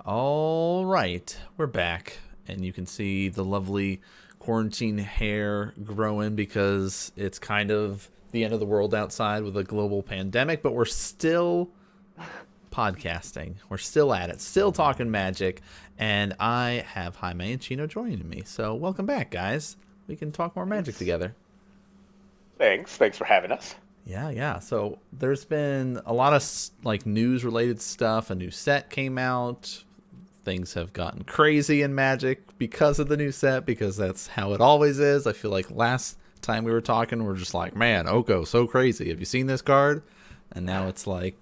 All right, we're back, and you can see the lovely quarantine hair growing because it's kind of the end of the world outside with a global pandemic, but we're still podcasting. We're still at it, still talking magic, and I have Jaime and Chino joining me. So, welcome back, guys. We can talk more magic Thanks. together. Thanks for having us. Yeah. So there's been a lot of like news related stuff. A new set came out. Things have gotten crazy in Magic because of the new set, because that's how it always is. I feel like last time we were talking, we're just like, man, Oko, so crazy. Have you seen this card? And now it's like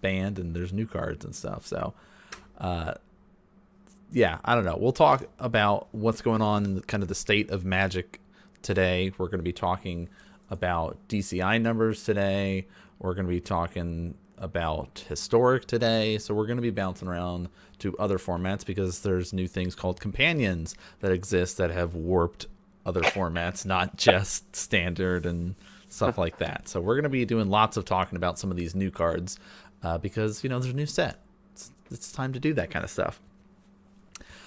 banned and there's new cards and stuff. So, uh, yeah, I don't know. We'll talk about what's going on in kind of the state of Magic today. We're going to be talking about DCI numbers today. We're going to be talking about historic today. So we're going to be bouncing around to other formats because there's new things called companions that exist that have warped other formats, not just standard and stuff like that. So we're going to be doing lots of talking about some of these new cards because, there's a new set. It's time to do that kind of stuff.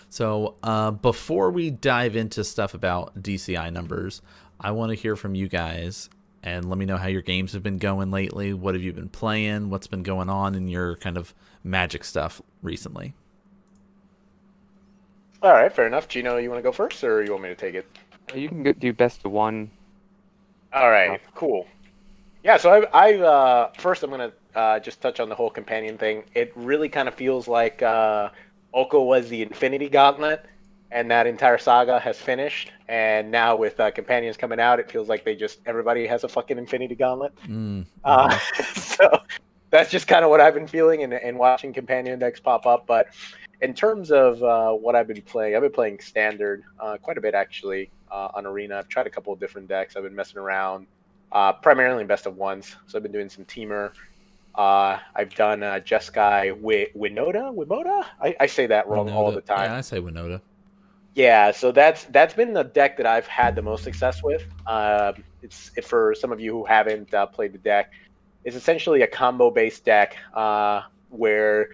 So before we dive into stuff about DCI numbers, I want to hear from you guys and let me know how your games have been going lately. What have you been playing? What's been going on in your kind of magic stuff recently? All right, fair enough. Gino, you want to go first, or you want me to take it? You can do best of one. All right, cool. Yeah, so I first I'm gonna just touch on the whole companion thing. It really kind of feels like Oko was the Infinity Gauntlet, and that entire saga has finished. And now with companions coming out, it feels like everybody has a fucking Infinity Gauntlet. So that's just kind of what I've been feeling and watching companion decks pop up. But in terms of what I've been playing standard quite a bit actually on Arena. I've tried a couple of different decks. I've been messing around, primarily in best of ones. So I've been doing some Teamer. I've done Jeskai Wimoda. I say that wrong all the time. Yeah, I say Winota. Yeah, so that's been the deck that I've had the most success with. It's for some of you who haven't played the deck. It's essentially a combo-based deck where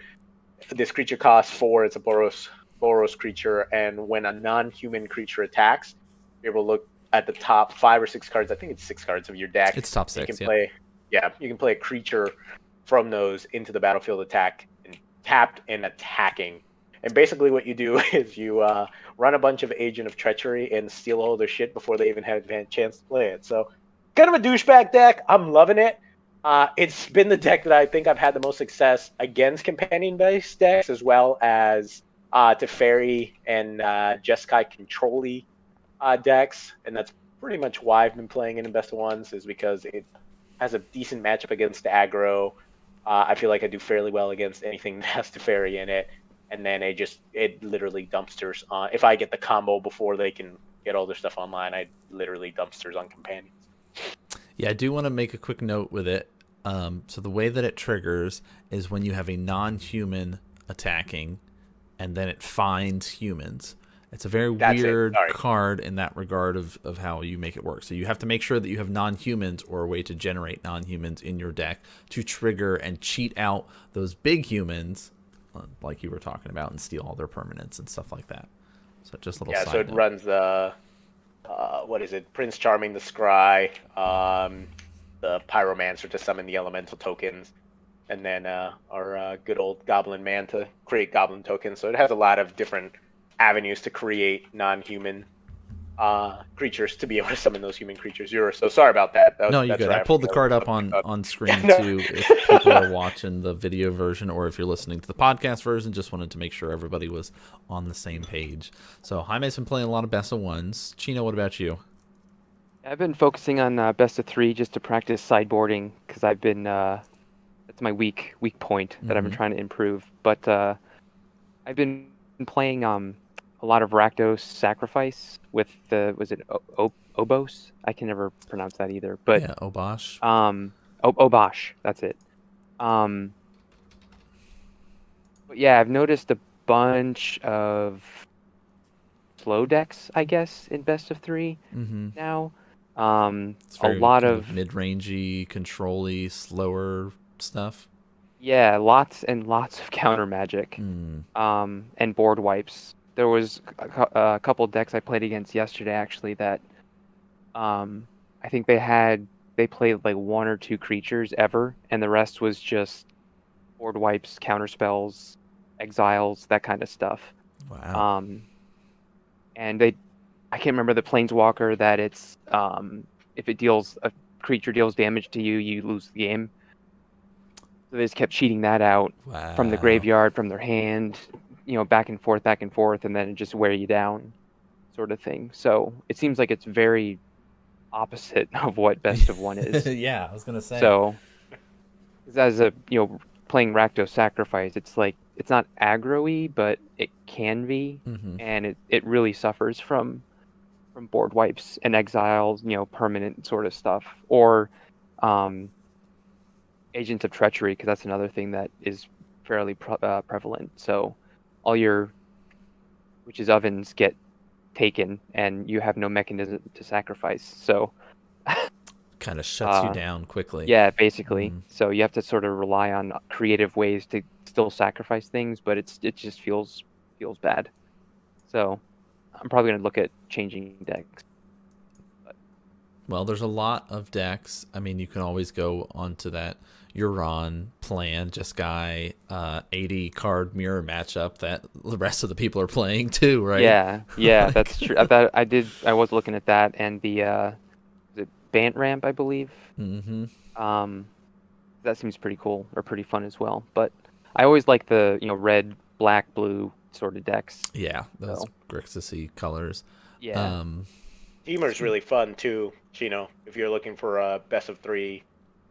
this creature costs 4. It's a Boros creature, and when a non-human creature attacks, you're able to look at the top 5 or 6 cards. I think it's 6 cards of your deck. It's top 6. You can play a creature from those into the battlefield tapped and attacking. And basically what you do is you run a bunch of Agent of Treachery and steal all their shit before they even had a chance to play it. So kind of a douchebag deck. I'm loving it. It's been the deck that I think I've had the most success against companion-based decks, as well as Teferi and Jeskai control-y decks. And that's pretty much why I've been playing it in Best of Ones, is because it has a decent matchup against aggro. I feel like I do fairly well against anything that has Teferi in it. And then it literally dumpsters. If I get the combo before they can get all their stuff online, I literally dumpsters on companions. Yeah, I do want to make a quick note with it. So the way that it triggers is when you have a non-human attacking, and then it finds humans. It's a very weird card in that regard of how you make it work. So you have to make sure that you have non-humans or a way to generate non-humans in your deck to trigger and cheat out those big humans, like you were talking about, and steal all their permanents and stuff like that. So just a little side so it note. Runs the what is it? Prince Charming the Scry, the Pyromancer to summon the elemental tokens, and then our good old Goblin Man to create Goblin tokens. So it has a lot of different avenues to create non-human creatures to be able to summon those human creatures. So sorry about that. No, you're good. I pulled the card up on screen too. If people are watching the video version or if you're listening to the podcast version, just wanted to make sure everybody was on the same page. So Jaime's been playing a lot of Best of Ones. Chino, what about you? I've been focusing on best of 3 just to practice sideboarding because I've been that's my weak point that I've been trying to improve. But I've been playing a lot of Rakdos Sacrifice with was it Obos? I can never pronounce that either. But yeah, Obosh. Obosh, that's it. But yeah, I've noticed a bunch of slow decks, I guess, in best of 3 now. It's very a lot of mid-rangey, control-y, slower stuff. Yeah, lots and lots of counter magic, Mm. and board wipes. There was a couple decks I played against yesterday actually that, I think they played like one or two creatures ever, and the rest was just board wipes, counter spells, exiles, that kind of stuff. Wow. Um, and I can't remember the planeswalker that it's, if a creature deals damage to you, you lose the game. So they just kept cheating that out from the Wow. graveyard, from their hand, back and forth, and then it just wear you down, sort of thing. So it seems like it's very opposite of what best of one is. Yeah, I was gonna say. So, 'cause as playing Rakdos Sacrifice, it's like it's not aggro-y, but it can be, Mm-hmm. and it really suffers from board wipes and exiles, permanent sort of stuff, or um, Agents of Treachery, because that's another thing that is fairly prevalent. So all your witches' ovens get taken, and you have no mechanism to sacrifice. So Kind of shuts you down quickly. yeah, basically. Mm. So you have to sort of rely on creative ways to still sacrifice things, but it just feels bad. So I'm probably gonna look at changing decks. Well, there's a lot of decks. I mean, you can always go onto that Euron plan, just guy 80 card mirror matchup that the rest of the people are playing too, right? Yeah, that's true. I was looking at that, and the Bant Ramp, I believe. Mm-hmm. That seems pretty cool or pretty fun as well. But I always like the red, black, blue sort of decks. Yeah, those So Grixis colors. yeah, Teamer's really fun too, Chino. If you're looking for a best of three,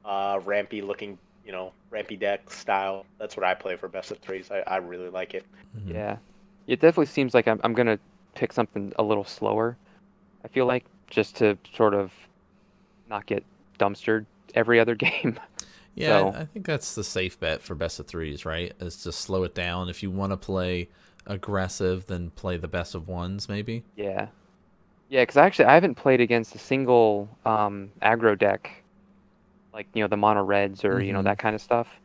rampy looking, rampy deck style, that's what I play for best of threes. I really like it. Mm-hmm. yeah. It definitely seems like I'm gonna pick something a little slower. I feel like just to sort of not get dumpstered every other game. Yeah, So I think that's the safe bet for best of threes, right? Is to slow it down. If you want to play aggressive, then play the best of ones, maybe. yeah, because I haven't played against a single aggro deck like the mono reds or Mm-hmm. that kind of stuff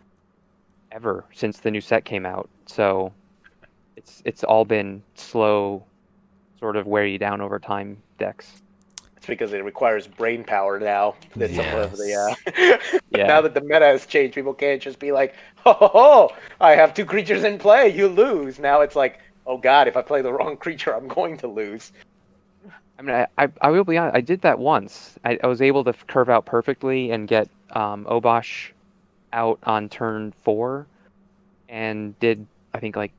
ever since the new set came out. So it's all been slow, sort of wear you down over time decks. It's because it requires brain power now. That some of Yes. Yeah. now that the meta has changed, people can't just be like, oh, I have two creatures in play, you lose. Now it's like, oh god, if I play the wrong creature, I'm going to lose. I mean, I will be honest. I did that once. I was able to curve out perfectly and get Obosh out on turn 4, and did I think like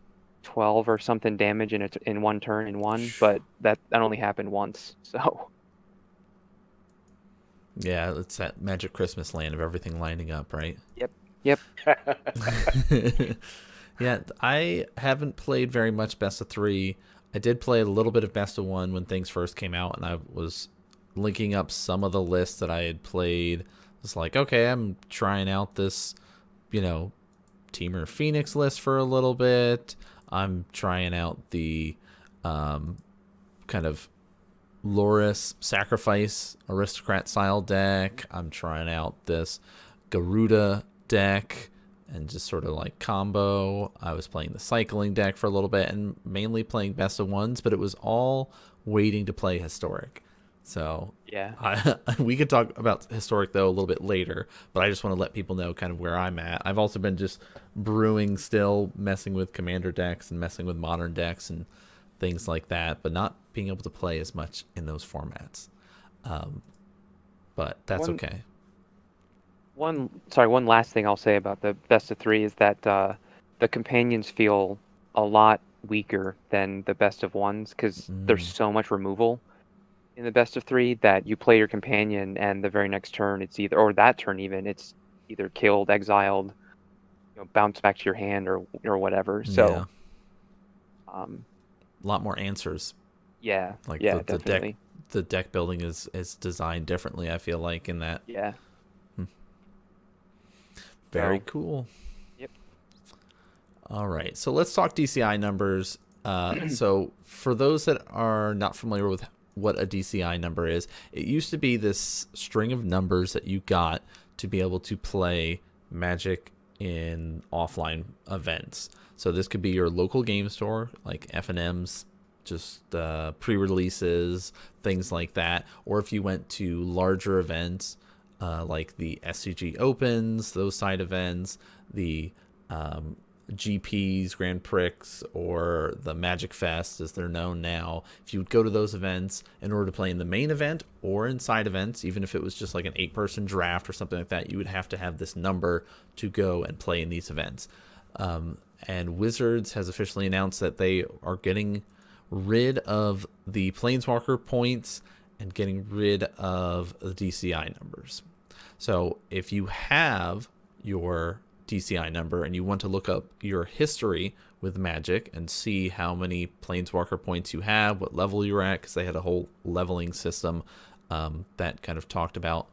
12 or something damage in one turn in one. But that only happened once. So Yeah, it's that magic Christmas land of everything lining up, right? yep. Yeah, I haven't played very much best of three. I did play a little bit of best of one when things first came out, and I was linking up some of the lists that I had played. It's like, okay, I'm trying out this, Teamer Phoenix list for a little bit. I'm trying out the kind of Loris Sacrifice Aristocrat style deck. I'm trying out this Garuda deck and just sort of like combo. I was playing the cycling deck for a little bit and mainly playing best of ones, but it was all waiting to play historic. So Yeah. we could talk about historic though a little bit later, but I just want to let people know kind of where I'm at. I've also been just brewing still, messing with commander decks and messing with modern decks and things like that, but not being able to play as much in those formats. But that's okay. One last thing I'll say about the best of three is that the companions feel a lot weaker than the best of ones because there's so much removal in the best of three that you play your companion and the very next turn it's it's either killed, exiled, bounce back to your hand or whatever. So a lot more answers. Yeah. Like Yeah, the definitely. deck building is designed differently, I feel like, in that. Yeah. Very So, cool. Yep. All right, so let's talk DCI numbers. So for those that are not familiar with what a DCI number is, it used to be this string of numbers that you got to be able to play Magic in offline events. So this could be your local game store, like F&M's, just pre-releases, things like that. Or if you went to larger events, like the SCG Opens, those side events, the GPs, Grand Prix, or the Magic Fest, as they're known now. If you would go to those events in order to play in the main event or in side events, even if it was just like an 8-person draft or something like that, you would have to have this number to go and play in these events. And Wizards has officially announced that they are getting rid of the Planeswalker points and getting rid of the DCI numbers. So if you have your DCI number and you want to look up your history with Magic and see how many Planeswalker points you have, what level you're at, because they had a whole leveling system that kind of talked about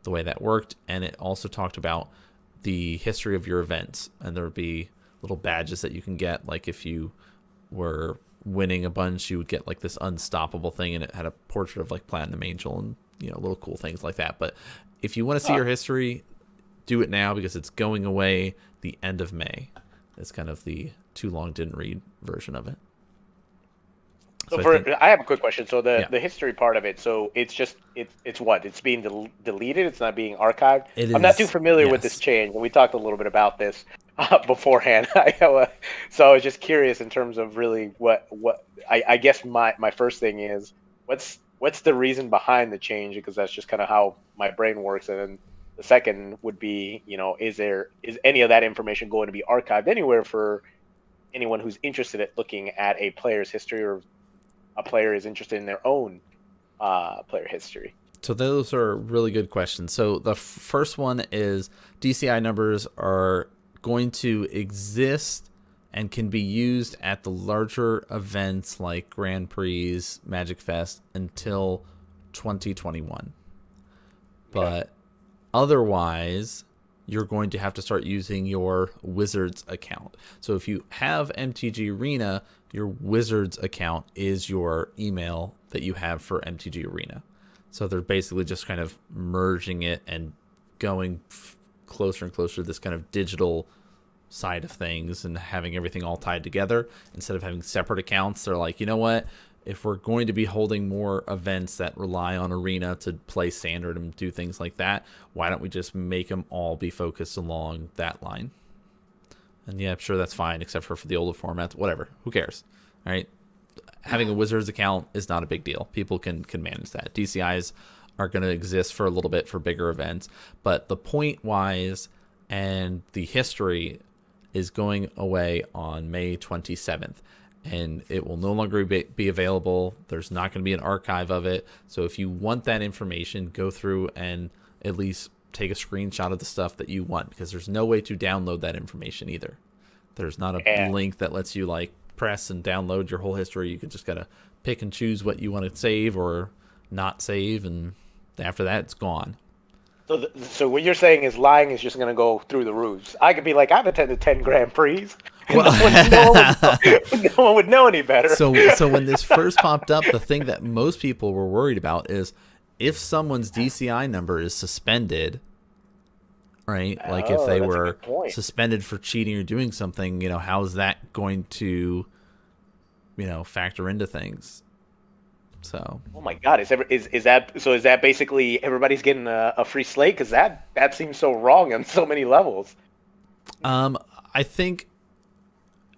the way that worked, and it also talked about the history of your events, and there would be little badges that you can get, like if you were winning a bunch, you would get like this unstoppable thing, and it had a portrait of like Platinum Angel and little cool things like that. But if you want to see your history, do it now, because it's going away the end of May. It's kind of the too long didn't read version of it. So I have a quick question. So the history part of it, so it's what? It's being deleted? It's not being archived? I'm not too familiar with this change, and we talked a little bit about this beforehand. So I was just curious in terms of really what I guess my first thing is, what's the reason behind the change? Because that's just kind of how my brain works. And then the second would be, is any of that information going to be archived anywhere for anyone who's interested in looking at a player's history, or a player is interested in their own player history? So those are really good questions. So the first one is DCI numbers are going to exist and can be used at the larger events like Grand Prix, Magic Fest until 2021. But otherwise, you're going to have to start using your Wizards account. So if you have MTG Arena, your Wizards account is your email that you have for MTG Arena. So they're basically just kind of merging it and going closer and closer to this kind of digital side of things and having everything all tied together. Instead of having separate accounts, they're like, you know what? If we're going to be holding more events that rely on Arena to play Standard and do things like that, why don't we just make them all be focused along that line? And yeah, I'm sure that's fine, except for the older formats. Whatever. Who cares? All right? Having a Wizards account is not a big deal. People can manage that. DCIs are going to exist for a little bit for bigger events. But the point-wise and the history is going away on May 27th. And it will no longer be available. There's not going to be an archive of it. So if you want that information, go through and at least take a screenshot of the stuff that you want, because there's no way to download that information either. There's not a link that lets you like press and download your whole history. You can just gotta pick and choose what you want to save or not save, and after that, it's gone. So what you're saying is lying is just going to go through the roofs. I could be like, I've attended 10 Grand Prix. Well, no one would know any better. So when this first popped up, the thing that most people were worried about is if someone's DCI number is suspended, right? Like if they were suspended for cheating or doing something, how is that going to, factor into things? So. Oh my God! Is that basically everybody's getting a free slate? Because that seems so wrong on so many levels. I think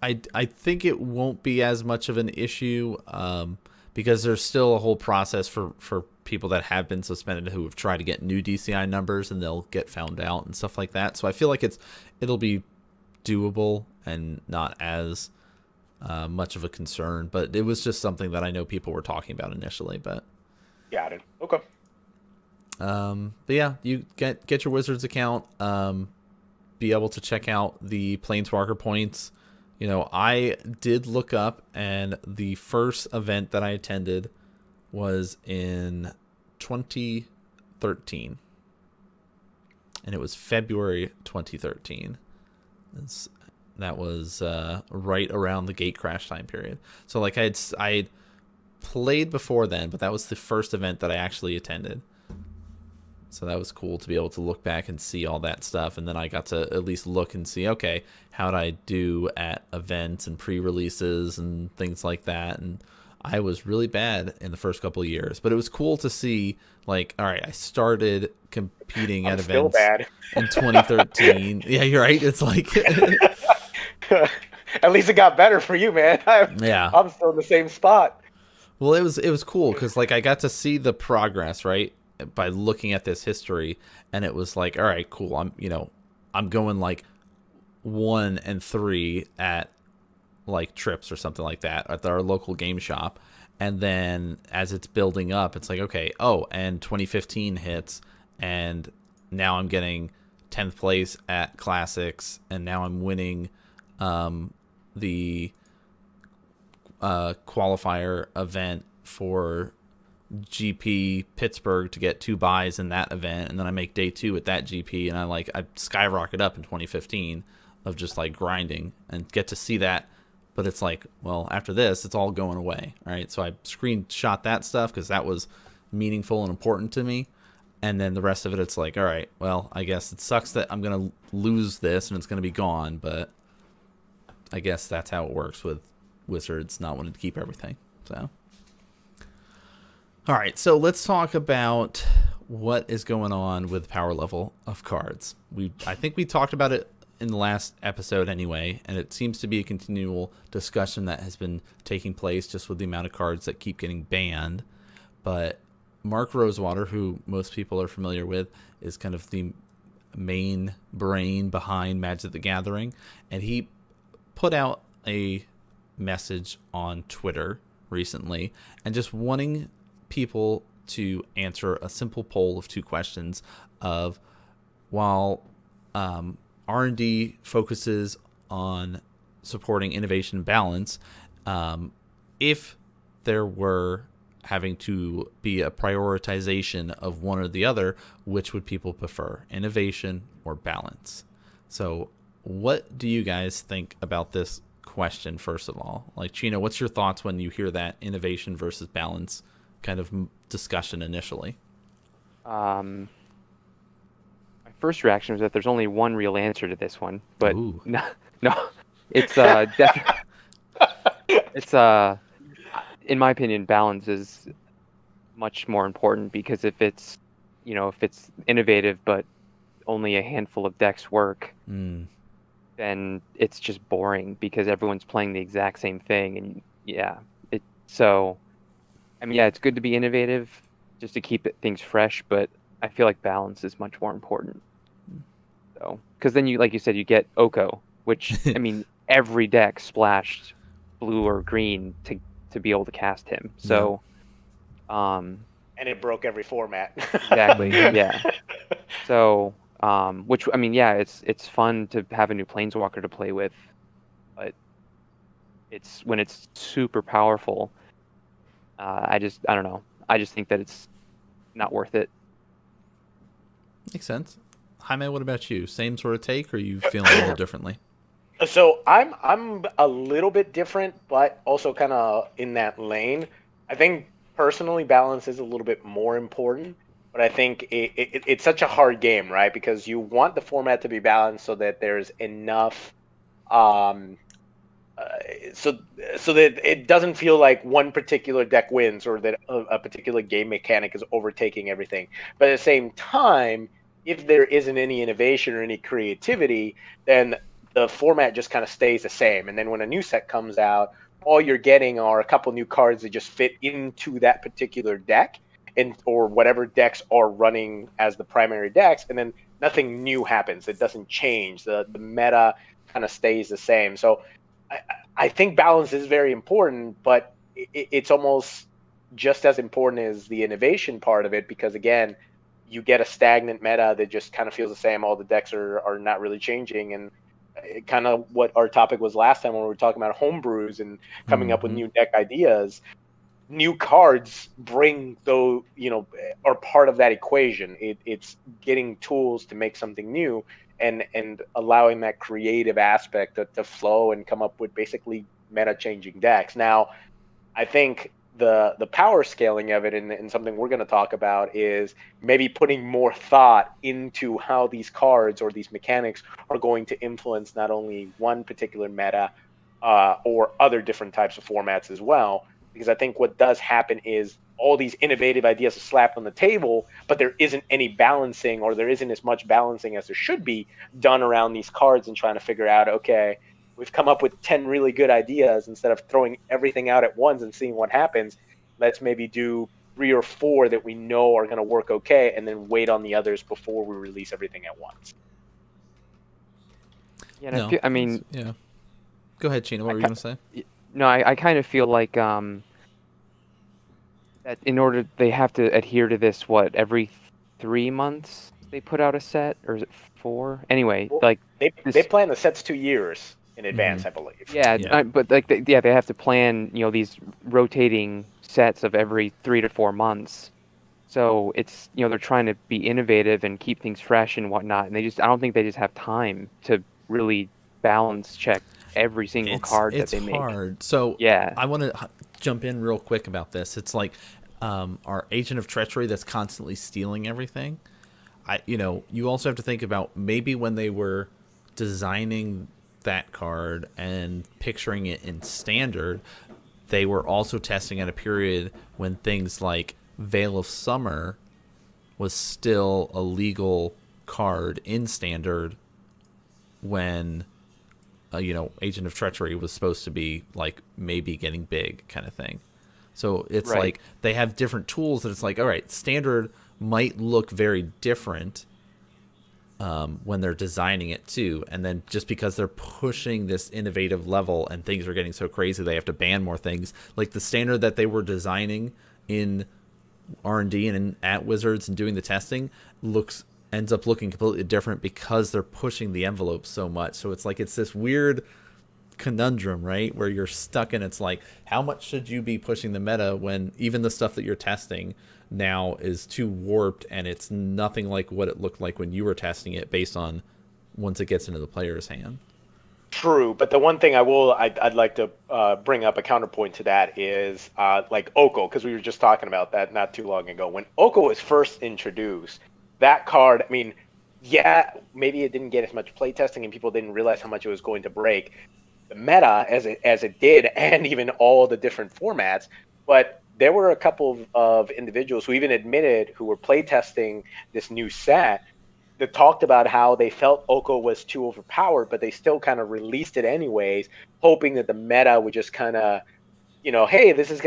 it won't be as much of an issue because there's still a whole process for people that have been suspended who have tried to get new DCI numbers, and they'll get found out and stuff like that. So I feel like it'll be doable and not as much of a concern, but it was just something that I know people were talking about initially. But got it. Okay. But yeah, you get your Wizards account. Be able to check out the Planeswalker points. I did look up, and the first event that I attended was in 2013, and it was February 2013. That was right around the gate crash time period. So like I played before then, but that was the first event that I actually attended. So that was cool to be able to look back and see all that stuff. And then I got to at least look and see, okay, how'd I do at events and pre-releases and things like that. And I was really bad in the first couple of years, but it was cool to see, like, all right, I started competing at still events bad. in 2013. Yeah, you're right. It's like, At least it got better for you, man. yeah. I'm still in the same spot. Well, it was cool because like I got to see the progress, right, by looking at this history, and it was like, all right, cool. I'm going like 1 and 3 at like trips or something like that at our local game shop, and then as it's building up, it's like, okay, oh, and 2015 hits, and now I'm getting 10th place at classics, and now I'm winning the qualifier event for GP Pittsburgh to get 2 buys in that event, and then I make day 2 at that GP, and I skyrocket up in 2015 of just like grinding and get to see that. But it's like, well, after this, it's all going away, right? So I screenshot that stuff because that was meaningful and important to me. And then the rest of it, it's like, all right, well, I guess it sucks that I'm going to lose this and it's going to be gone, but I guess that's how it works with Wizards not wanting to keep everything. So, all right, so let's talk about what is going on with power level of cards. I think we talked about it in the last episode anyway, and it seems to be a continual discussion that has been taking place just with the amount of cards that keep getting banned. But Mark Rosewater, who most people are familiar with, is kind of the main brain behind Magic the Gathering, and he put out a message on Twitter recently and just wanting people to answer a simple poll of 2 questions of, while R&D focuses on supporting innovation and balance, if there were having to be a prioritization of one or the other, which would people prefer, innovation or balance? So what do you guys think about this question, first of all? Like, Chino, what's your thoughts when you hear that innovation versus balance kind of discussion initially? My first reaction was that there's only one real answer to this one, but Ooh. no, it's definitely, it's in my opinion, balance is much more important, because if it's innovative but only a handful of decks work, then it's just boring because everyone's playing the exact same thing. And it's good to be innovative just to keep things fresh, but I feel like balance is much more important. So, because then like you said, you get Oko, which I mean, every deck splashed blue or green to be able to cast him. So, and it broke every format. Exactly. Yeah. So, which I mean, yeah, it's fun to have a new Planeswalker to play with, but it's when it's super powerful. I don't know. I just think that it's not worth it. Makes sense. Jaime, what about you? Same sort of take, or are you feeling a little differently? So I'm a little bit different, but also kind of in that lane. I think personally balance is a little bit more important, but I think it's such a hard game, right? Because you want the format to be balanced so that there's enough, so that it doesn't feel like one particular deck wins or that a particular game mechanic is overtaking everything. But at the same time, if there isn't any innovation or any creativity, then the format just kind of stays the same. And then when a new set comes out, all you're getting are a couple new cards that just fit into that particular deck, or whatever decks are running as the primary decks, and then nothing new happens. It doesn't change. The meta kind of stays the same. So I think balance is very important, but it's almost just as important as the innovation part of it, because again, you get a stagnant meta that just kind of feels the same. All the decks are not really changing, and kind of what our topic was last time when we were talking about homebrews and coming up with new deck ideas. New cards are part of that equation. It's getting tools to make something new and allowing that creative aspect to flow and come up with basically meta changing decks. Now, I think the power scaling of it, and something we're going to talk about, is maybe putting more thought into how these cards or these mechanics are going to influence not only one particular meta or other different types of formats as well. Because I think what does happen is all these innovative ideas are slapped on the table, but there isn't any balancing, or there isn't as much balancing as there should be done around these cards and trying to figure out, okay, we've come up with 10 really good ideas. Instead of throwing everything out at once and seeing what happens, let's maybe do 3 or 4 that we know are going to work okay, and then wait on the others before we release everything at once. Yeah, and I mean, yeah. Go ahead, Chino. What were you going to say? No, I kind of feel like that in order they have to adhere to this, what, every 3 months they put out a set, or is it 4? Anyway, Well, like they plan the sets 2 years in advance, I believe. Yeah, but like they have to plan, these rotating sets of every 3 to 4 months. So it's, they're trying to be innovative and keep things fresh and whatnot, and I don't think they just have time to really balance check every single card that they make. It's hard. So yeah, I want to jump in real quick about this. It's like our agent of treachery that's constantly stealing everything. You also have to think about maybe when they were designing that card and picturing it in standard, they were also testing at a period when things like Veil of Summer was still a legal card in standard, when Agent of Treachery was supposed to be like maybe getting big kind of thing. So it's Right. like they have different tools that it's like, all right, standard might look very different when they're designing it too, and then just because they're pushing this innovative level and things are getting so crazy, they have to ban more things. Like the standard that they were designing in R&D and at Wizards and doing the testing ends up looking completely different because they're pushing the envelope so much. So it's like it's this weird conundrum, right, where you're stuck in. It's like, how much should you be pushing the meta when even the stuff that you're testing now is too warped and it's nothing like what it looked like when you were testing it, based on once it gets into the player's hand. True, but the one thing I'd like to bring up a counterpoint to that is like Oko, because we were just talking about that not too long ago. When Oko was first introduced, that card, I mean, yeah, maybe it didn't get as much playtesting and people didn't realize how much it was going to break the meta as it did, and even all the different formats. But there were a couple of individuals who even admitted, who were playtesting this new set, that talked about how they felt Oko was too overpowered, but they still kind of released it anyways, hoping that the meta would just kind of, hey, this is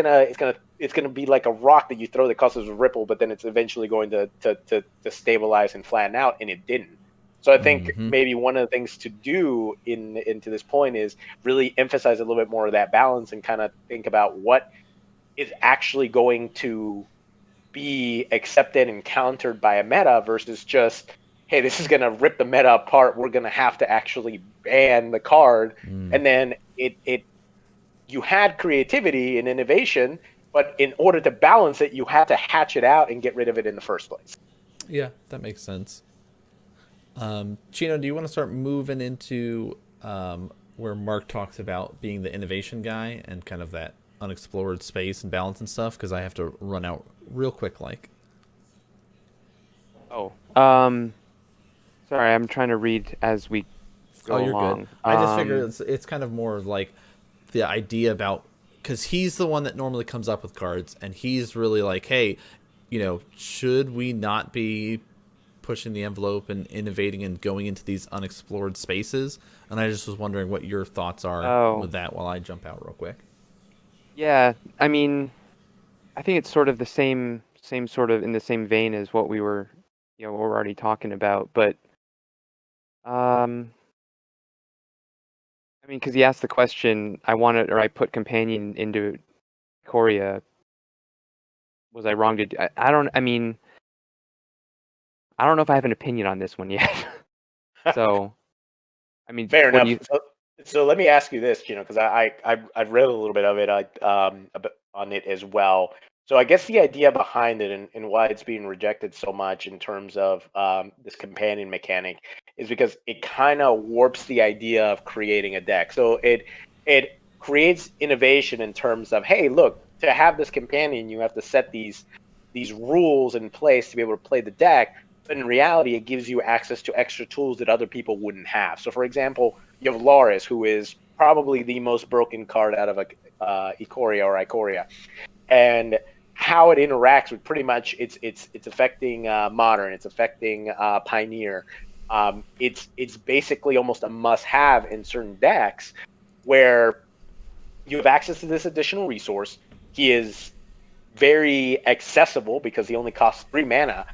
it's gonna be like a rock that you throw that causes a ripple, but then it's eventually going to stabilize and flatten out, and it didn't. So I think maybe one of the things to do into this point is really emphasize a little bit more of that balance and kind of think about what is actually going to be accepted and countered by a meta versus just, hey, this is going to rip the meta apart, we're going to have to actually ban the card. And then you had creativity and innovation, but in order to balance it, you had to hatch it out and get rid of it in the first place. Yeah, that makes sense. Chino, do you want to start moving into where Mark talks about being the innovation guy and kind of that unexplored space and balance and stuff? Because I have to run out real quick, like. Sorry, I'm trying to read as we go you're along. Good. I just figured it's kind of more like the idea about, because he's the one that normally comes up with cards, and he's really like, hey, should we not be pushing the envelope and innovating and going into these unexplored spaces? And I just was wondering what your thoughts are with that while I jump out real quick. Yeah, I mean, I think it's sort of the same sort of in the same vein as what we were, we're already talking about. But, I mean, because he asked the question, I put companion into Korea. Was I wrong to do? I don't know if I have an opinion on this one yet. So, I mean, fair enough. So let me ask you this, because I've read a little bit of it on it as well. So I guess the idea behind it and why it's being rejected so much in terms of this companion mechanic is because it kind of warps the idea of creating a deck. So it creates innovation in terms of, hey, look, to have this companion, you have to set these rules in place to be able to play the deck. But in reality, it gives you access to extra tools that other people wouldn't have. So, for example, you have Loris, who is probably the most broken card out of a Ikoria or Ikoria, and how it interacts with pretty much it's affecting Modern, it's affecting Pioneer. It's basically almost a must-have in certain decks where you have access to this additional resource. He is very accessible because he only costs 3 mana.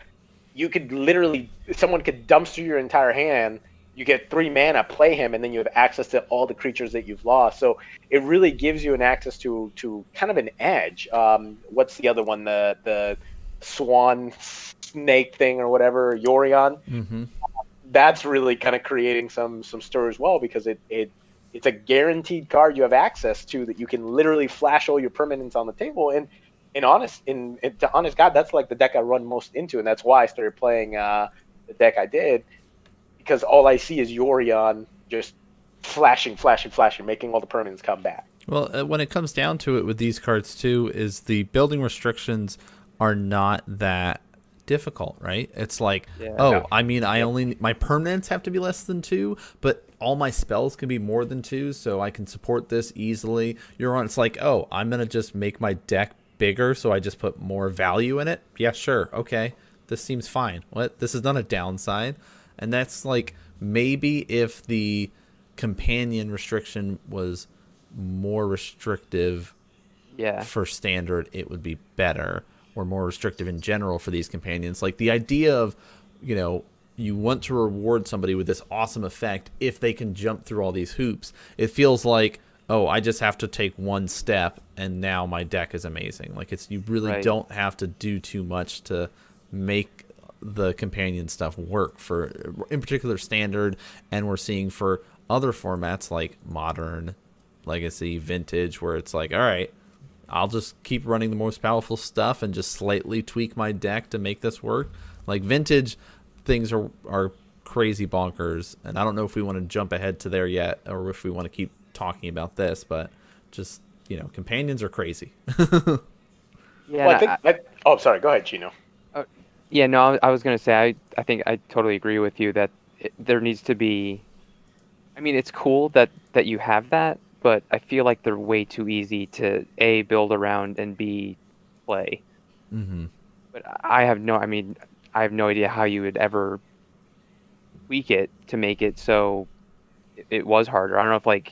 You could literally, someone could dumpster your entire hand. You get 3 mana, play him, and then you have access to all the creatures that you've lost. So it really gives you an access to kind of an edge. What's the other one? The swan snake thing or whatever, Yorion. Mm-hmm. That's really kind of creating some stir as well, because it's a guaranteed card you have access to that you can literally flash all your permanents on the table. And to honest God, that's like the deck I run most into, and that's why I started playing the deck I did, because all I see is Yorion just flashing, making all the permanents come back. Well, when it comes down to it with these cards too, is the building restrictions are not that difficult, right? It's like, I mean, my permanents have to be less than 2, but all my spells can be more than 2, so I can support this easily. It's like, I'm gonna just make my deck bigger, so I just put more value in it. Yeah, sure, okay, this seems fine. What? This is not a downside. And that's like, maybe if the companion restriction was more restrictive for standard, it would be better, or more restrictive in general for these companions. Like the idea of, you want to reward somebody with this awesome effect if they can jump through all these hoops. It feels like, I just have to take one step and now my deck is amazing. Like you really don't have to do too much to make the companion stuff work for, in particular, standard. And we're seeing for other formats like Modern, Legacy, Vintage, where it's like, all right, I'll just keep running the most powerful stuff and just slightly tweak my deck to make this work. Like Vintage, things are crazy bonkers, and I don't know if we want to jump ahead to there yet, or if we want to keep talking about this, but just, companions are crazy. Well, sorry, go ahead, Chino. I was going to say, I think I totally agree with you that there needs to be, I mean, it's cool that you have that, but I feel like they're way too easy to A, build around, and B, play. Mm-hmm. But I have no idea how you would ever tweak it to make it so it was harder. I don't know if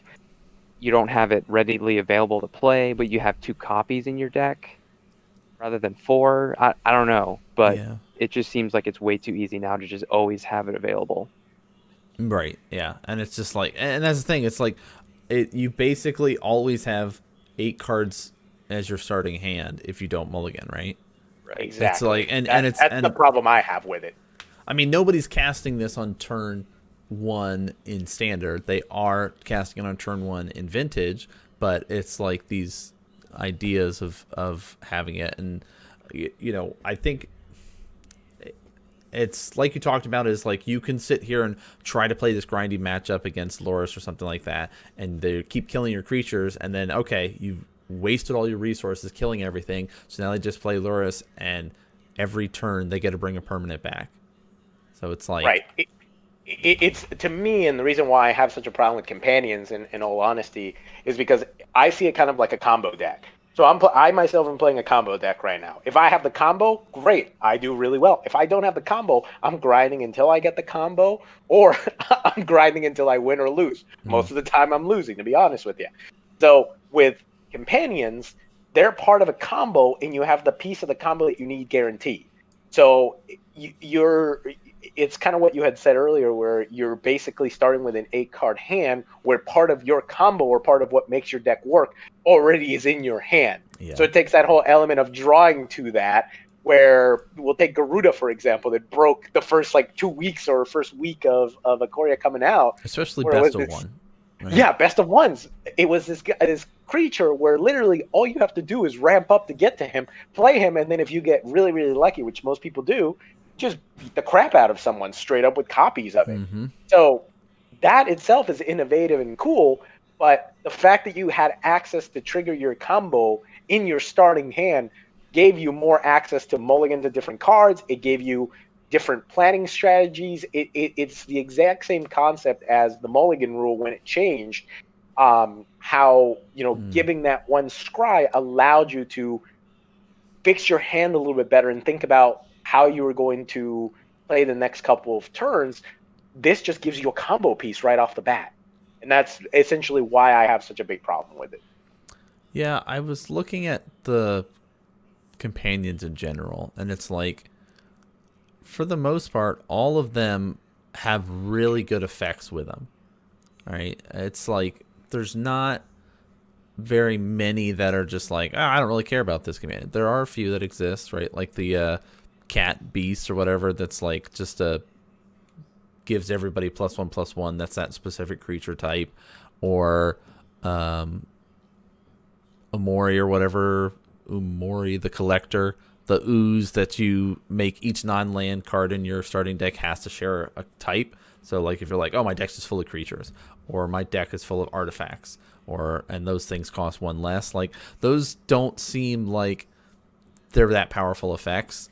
you don't have it readily available to play, but you have 2 copies in your deck rather than 4. I don't know, but it just seems like it's way too easy now to just always have it available. Right, yeah. And it's just like, and that's the thing, it's like, you basically always have 8 cards as your starting hand if you don't mulligan, right? Right. Exactly. It's like, that's the problem I have with it. I mean, nobody's casting this on turn 1 in standard. They are casting it on turn 1 in Vintage, but it's like these ideas of having it. And, I think it's like you talked about, is like you can sit here and try to play this grindy matchup against Loris or something like that, and they keep killing your creatures, and then, you've wasted all your resources killing everything, so now they just play Loris, and every turn they get to bring a permanent back. So it's like... Right. It's, to me, and the reason why I have such a problem with companions, in all honesty, is because I see it kind of like a combo deck. So I myself am playing a combo deck right now. If I have the combo, great, I do really well. If I don't have the combo, I'm grinding until I get the combo, or I'm grinding until I win or lose. Most of the time I'm losing, to be honest with you. So with companions, they're part of a combo, and you have the piece of the combo that you need guaranteed. So it's kind of what you had said earlier, where you're basically starting with an 8-card hand, where part of your combo, or part of what makes your deck work, already is in your hand. So it takes that whole element of drawing to that, where we'll take Garuda, for example, that broke the first 2 weeks or first week of Ikoria coming out. Especially best of one. Right? Yeah, best of ones. It was this creature where literally all you have to do is ramp up to get to him, play him, and then if you get really, really lucky, which most people do, just beat the crap out of someone straight up with copies of it. Mm-hmm. So that itself is innovative and cool, but the fact that you had access to trigger your combo in your starting hand gave you more access to mulligan to different cards. It gave you different planning strategies. It's the exact same concept as the mulligan rule when it changed. How giving that one scry allowed you to fix your hand a little bit better and think about how you were going to play the next couple of turns. This just gives you a combo piece right off the bat. And that's essentially why I have such a big problem with it. Yeah, I was looking at the companions in general, and it's like, for the most part, all of them have really good effects with them. Right? It's like there's not very many that are just like, oh, I don't really care about this command. There are a few that exist, right? Like the cat beast or whatever, that's like just gives everybody +1/+1. That's that specific creature type. Or Omori or whatever, Umori the Collector, the ooze that you make each non-land card in your starting deck has to share a type. So like if you're like, oh, my deck's just full of creatures, or my deck is full of artifacts, and those things cost one less, like those don't seem like they're that powerful effects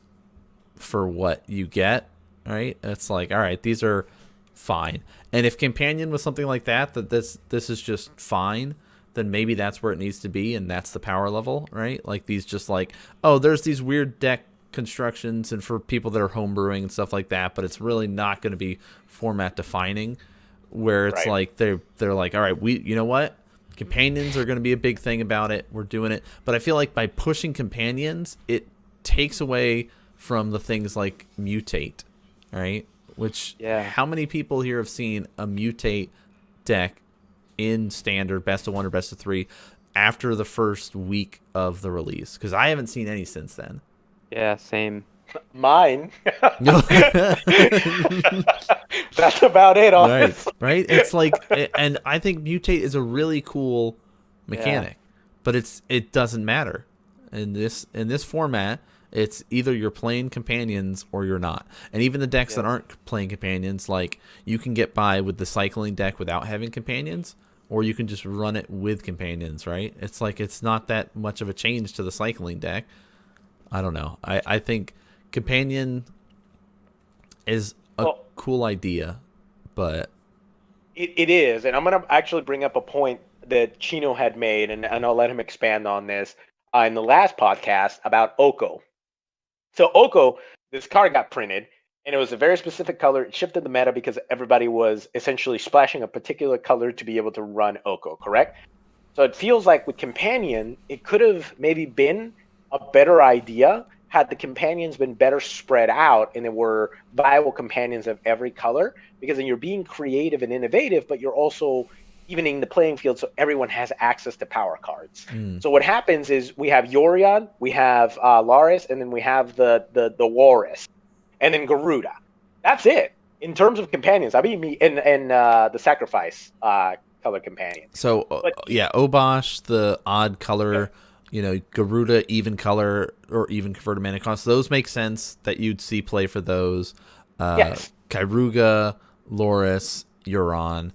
for what you get, right? It's like, all right, these are fine. And if companion was something like that this is just fine, then maybe that's where it needs to be, and that's the power level, right? Like these just like, oh, there's these weird deck constructions and for people that are homebrewing and stuff like that, but it's really not going to be format defining, where it's like they're like, all right, you know what? Companions are going to be a big thing about it. We're doing it. But I feel like by pushing companions, it takes away from the things like mutate, right? Which, how many people here have seen a mutate deck in standard, best of 1 or best of 3, after the first week of the release? Because I haven't seen any since then. Yeah, same. Mine. That's about it, honestly. Right? It's like, and I think mutate is a really cool mechanic, but it doesn't matter in this format. It's either you're playing companions or you're not. And even the decks that aren't playing companions, like you can get by with the cycling deck without having companions, or you can just run it with companions, right? It's like it's not that much of a change to the cycling deck. I don't know. I think companion is a cool idea, but it is. And I'm going to actually bring up a point that Chino had made, and I'll let him expand on this in the last podcast about Oko. So Oko, this card got printed, and it was a very specific color. It shifted the meta because everybody was essentially splashing a particular color to be able to run Oko, correct? So it feels like with Companion, it could have maybe been a better idea had the companions been better spread out and there were viable companions of every color, because then you're being creative and innovative, but you're also evening the playing field so everyone has access to power cards. So what happens is we have Yorion, we have Laris, and then we have the Walrus, and then Garuda. That's it in terms of companions. I mean, and the Sacrifice color companion. So Obosh, the odd color, Garuda, even color or even converted mana cost. Those make sense that you'd see play for those. Yes. Kyruga, Loris, Euron.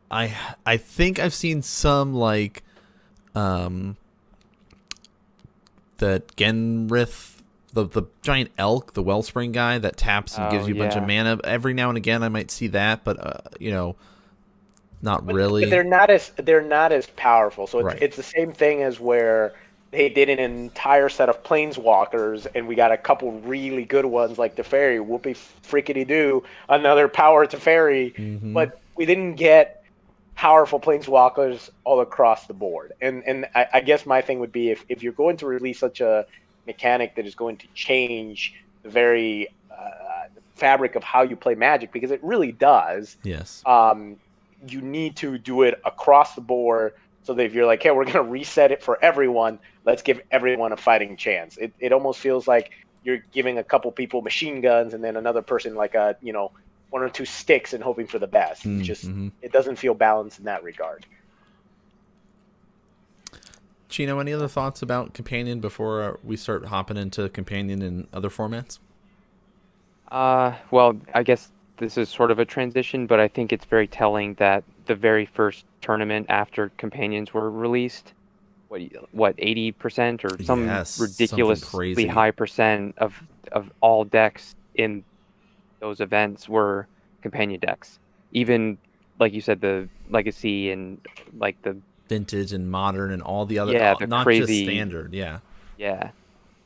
I think I've seen some like that Genrith, the giant elk, the Wellspring guy that taps and gives you a bunch of mana. Every now and again I might see that, but not really. But they're not as powerful. So it's the same thing as where they did an entire set of Planeswalkers, and we got a couple really good ones like Teferi, whoopee frickety doo, another power Teferi, but we didn't get powerful Planeswalkers all across the board. And I guess my thing would be if you're going to release such a mechanic that is going to change the very fabric of how you play Magic, because it really does. Yes. You need to do it across the board, so that if you're like, hey, we're going to reset it for everyone, let's give everyone a fighting chance. It almost feels like you're giving a couple people machine guns and then another person like a, 1 or 2 sticks and hoping for the best. It doesn't feel balanced in that regard. Chino, any other thoughts about Companion before we start hopping into Companion in other formats? Well, I guess this is sort of a transition, but I think it's very telling that the very first tournament after Companions were released, what 80% or some Yes, something ridiculously crazy. high percent of all decks in those events were companion decks. Even like you said, the legacy and like the Vintage and modern and all the other, the not just crazy standard. Yeah. yeah.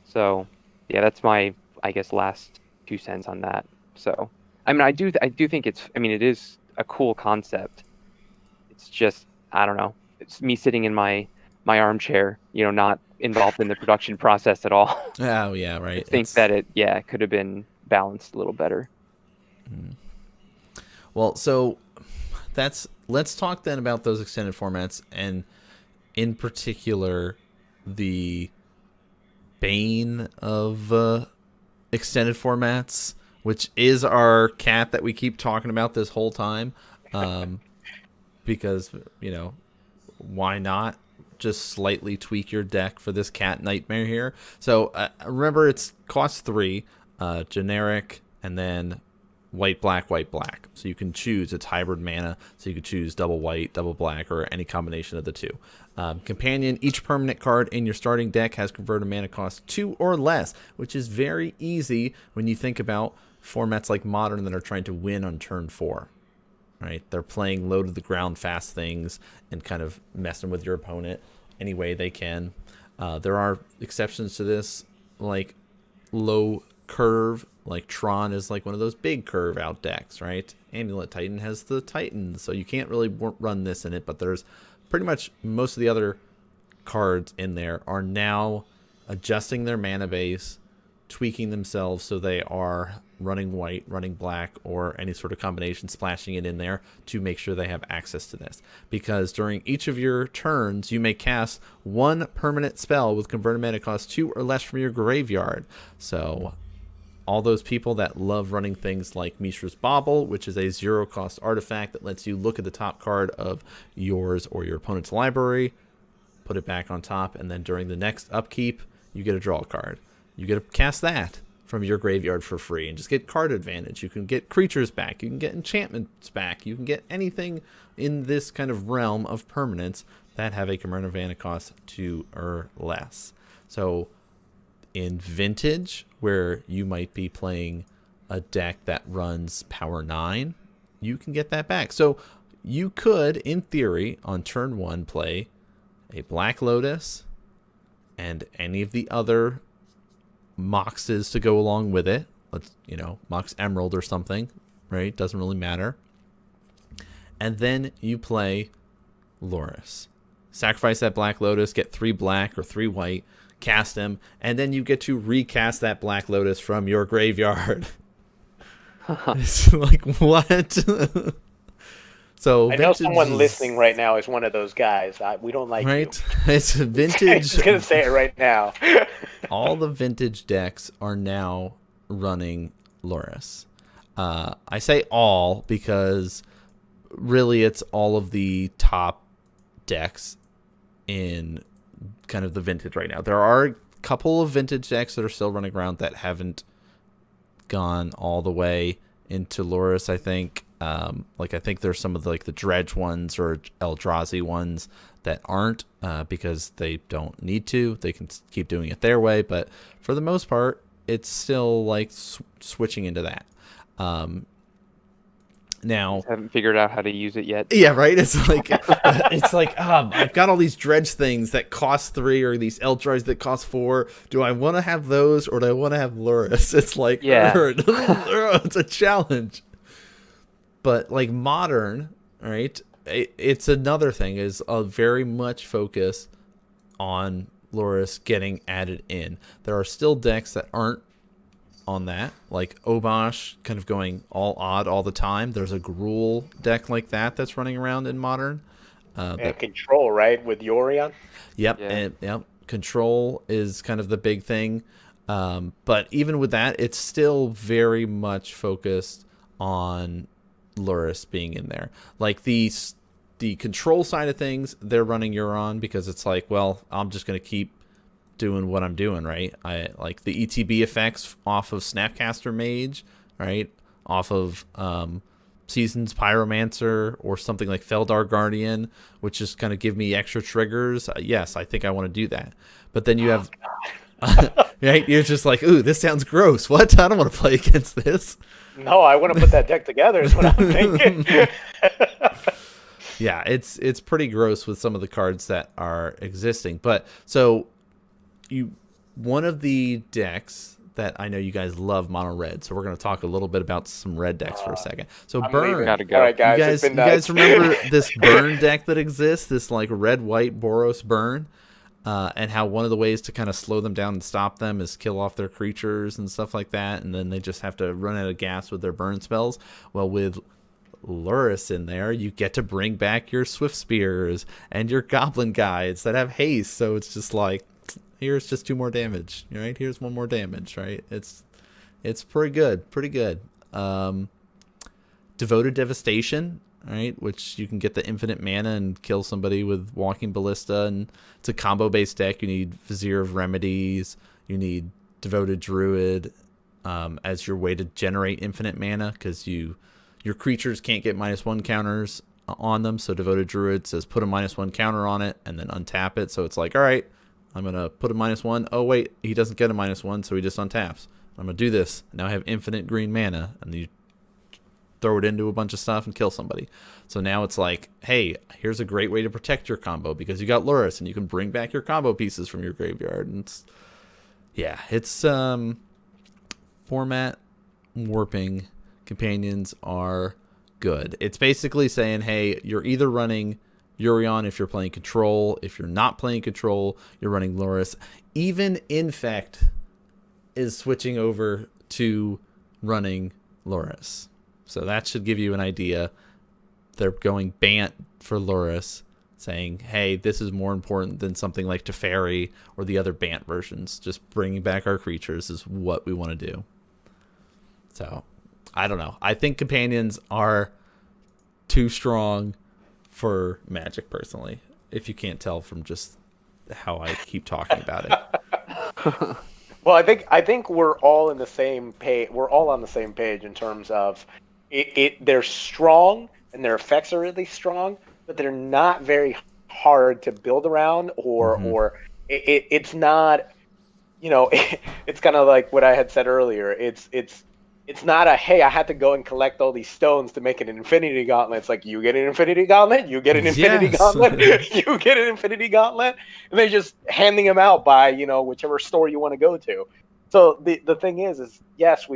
So yeah, that's my I guess last 2 cents on that. So I mean, I do think it is a cool concept. It's just I don't know. It's me sitting in my armchair, not involved in the production process at all. Oh yeah, I right. think that it could have been balanced a little better. Well, so let's talk then about those extended formats, and in particular the bane of extended formats, which is our cat that we keep talking about this whole time, because why not just slightly tweak your deck for this cat nightmare here. So remember, it's cost 3, generic, and then white black. So you can choose, it's hybrid mana, so you could choose double white, double black, or any combination of the two. Companion, each permanent card in your starting deck has converted mana cost 2 or less, which is very easy when you think about formats like Modern that are trying to win on turn 4. Right? They're playing low to the ground fast things and kind of messing with your opponent any way they can. There are exceptions to this, like low curve, like Tron is like one of those big curve out decks, right? Amulet Titan has the Titan, so you can't really run this in it, but there's pretty much most of the other cards in there are now adjusting their mana base, tweaking themselves so they are running white, running black, or any sort of combination, splashing it in there to make sure they have access to this. Because during each of your turns, you may cast one permanent spell with converted mana cost 2 or less from your graveyard. So all those people that love running things like Mishra's Bauble, which is a 0-cost artifact that lets you look at the top card of yours or your opponent's library, put it back on top, and then during the next upkeep, you get a draw card. You get to cast that from your graveyard for free and just get card advantage. You can get creatures back. You can get enchantments back. You can get anything in this kind of realm of permanence that have a converted mana cost 2 or less. So in Vintage, where you might be playing a deck that runs Power 9, you can get that back. So you could, in theory, on turn 1, play a Black Lotus and any of the other Moxes to go along with it. Let's, Mox Emerald or something, right? Doesn't really matter. And then you play Loris. Sacrifice that Black Lotus, get 3 black or 3 white, cast him, and then you get to recast that Black Lotus from your graveyard. It's like, what? So I know someone listening right now is one of those guys. We don't like right? you. It's Vintage. I'm just gonna say it right now. All the Vintage decks are now running Loris. I say all because really it's all of the top decks in kind of the Vintage right now. There are a couple of Vintage decks that are still running around that haven't gone all the way into Loris, I think. I think there's some of the Dredge ones or Eldrazi ones that aren't because they don't need to. They can keep doing it their way, but for the most part, it's still switching into that. Now, Just haven't figured out how to use it yet. yeah, right. It's like I've got all these Dredge things that cost 3 or these Eldrazi that cost 4. Do I want to have those or do I want to have Loris? It's like, yeah, it's a challenge. But Modern, right? It's another thing, is very much focus on Loris getting added in. There are still decks that aren't on that, like Obosh kind of going all odd all the time. There's a Gruul deck like that's running around in Modern. And Control, right, with Yorion? Yep, yeah. and yep. Control is kind of the big thing. But even with that, it's still very much focused on Loris being in there. The control side of things, they're running Euron because it's like, well, I'm just going to keep doing what I'm doing, right? I like the ETB effects off of Snapcaster Mage, right? Off of Season's Pyromancer or something like Feldar Guardian, which just kind of give me extra triggers, yes, I think I want to do that. But then you have, right? You're just like, ooh, this sounds gross. What? I don't want to play against this. No, I want to put that deck together is what I'm thinking. Yeah, it's pretty gross with some of the cards that are existing. But so one of the decks that I know you guys love mono red, so we're going to talk a little bit about some red decks for a second. So burn, Gotta go. All right, guys, you guys remember this burn deck that exists, this like red white Boros burn, and how one of the ways to kind of slow them down and stop them is kill off their creatures and stuff like that, and then they just have to run out of gas with their burn spells. Well, with Luris in there, you get to bring back your Swift Spears and your Goblin Guides that have haste, so it's just like, here's just 2 more damage, right? Here's 1 more damage, right? It's pretty good. Devoted Devastation, right? Which you can get the infinite mana and kill somebody with Walking Ballista, and it's a combo-based deck. You need Vizier of Remedies, you need Devoted Druid as your way to generate infinite mana, because your creatures can't get -1 counters on them, so Devoted Druid says put a -1 counter on it and then untap it, so it's like, all right, I'm going to put a -1. Oh, wait, he doesn't get a -1, so he just untaps. I'm going to do this. Now I have infinite green mana, and you throw it into a bunch of stuff and kill somebody. So now it's like, hey, here's a great way to protect your combo because you got Luris, and you can bring back your combo pieces from your graveyard. And it's format warping companions are good. It's basically saying, hey, you're either running Yorion if you're playing Control. If you're not playing Control, you're running Luris. Even Infect is switching over to running Luris. So that should give you an idea. They're going Bant for Luris, saying, hey, this is more important than something like Teferi or the other Bant versions. Just bringing back our creatures is what we want to do. So, I don't know. I think companions are too strong for Magic, personally, if you can't tell from just how I keep talking about it. Well, I think we're all in the same page. We're all on the same page in terms of they're strong and their effects are really strong, but they're not very hard to build around, or it's not, it's kind of like what I had said earlier. It's not a, hey, I had to go and collect all these stones to make an Infinity Gauntlet. It's like, you get an Infinity Gauntlet, you get an Infinity Gauntlet, you get an Infinity Gauntlet, and they're just handing them out by, whichever store you want to go to. So the thing is yes,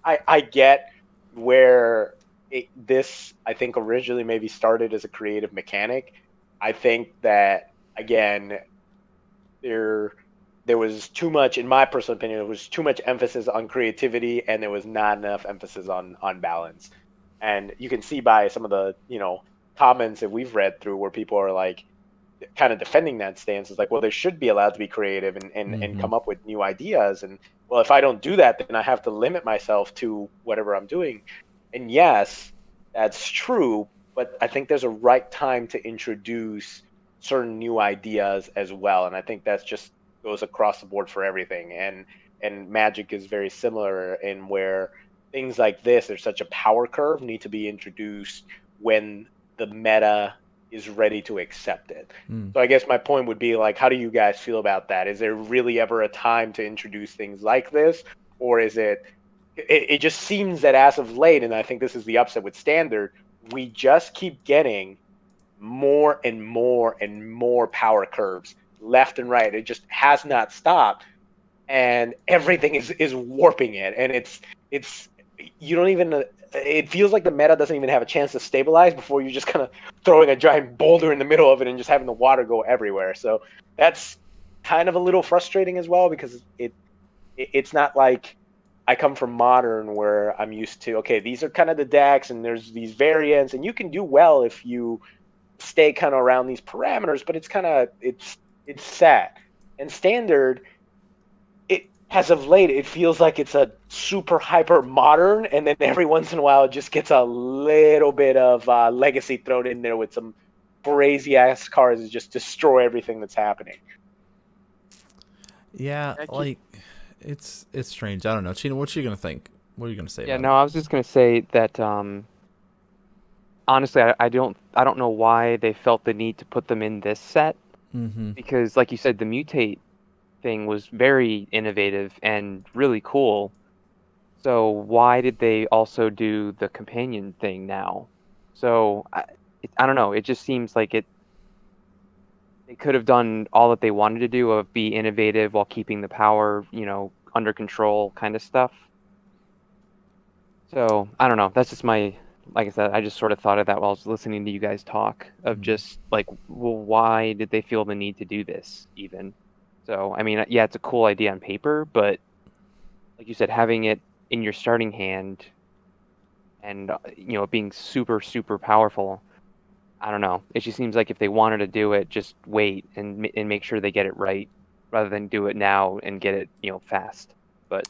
I get where this, I think, originally maybe started as a creative mechanic. I think that, again, there was too much, in my personal opinion, there was too much emphasis on creativity, and there was not enough emphasis on balance. And you can see by some of the, comments that we've read through where people are like kind of defending that stance. It's like, well, they should be allowed to be creative and come up with new ideas. And well, if I don't do that, then I have to limit myself to whatever I'm doing. And yes, that's true, but I think there's a right time to introduce certain new ideas as well. And I think that's just goes across the board for everything, and Magic is very similar in where things like this, there's such a power curve, need to be introduced when the meta is ready to accept it. So I guess my point would be like, how do you guys feel about that? Is there really ever a time to introduce things like this, or is it just seems that as of late, and I think this is the upset with Standard, we just keep getting more and more and more power curves left and right. It just has not stopped, and everything is warping it, and it's you don't even, it feels like the meta doesn't even have a chance to stabilize before you're just kind of throwing a giant boulder in the middle of it and just having the water go everywhere. So that's kind of a little frustrating as well, because it's not like I come from Modern where I'm used to, okay, these are kind of the decks and there's these variants, and you can do well if you stay kind of around these parameters, but it's kind of it's set. And Standard, it as of late, it feels like it's a super hyper modern, and then every once in a while it just gets a little bit of legacy thrown in there with some crazy ass cards that just destroy everything that's happening. Yeah, like it's strange. I don't know, Chino, what you gonna think What are you gonna say Yeah, about no, I was just gonna say that honestly, I don't know why they felt the need to put them in this set it? Mm-hmm. because, like you said, the mutate thing was very innovative and really cool. So why did they also do the companion thing now? So I don't know. It just seems like they could have done all that they wanted to do of be innovative while keeping the power, under control kind of stuff. So I don't know. That's just like I said, I just sort of thought of that while I was listening to you guys talk of just like, well, why did they feel the need to do this even? So, I mean, yeah, it's a cool idea on paper, but like you said, having it in your starting hand and, it being super, super powerful, I don't know. It just seems like if they wanted to do it, just wait and make sure they get it right rather than do it now and get it, fast. But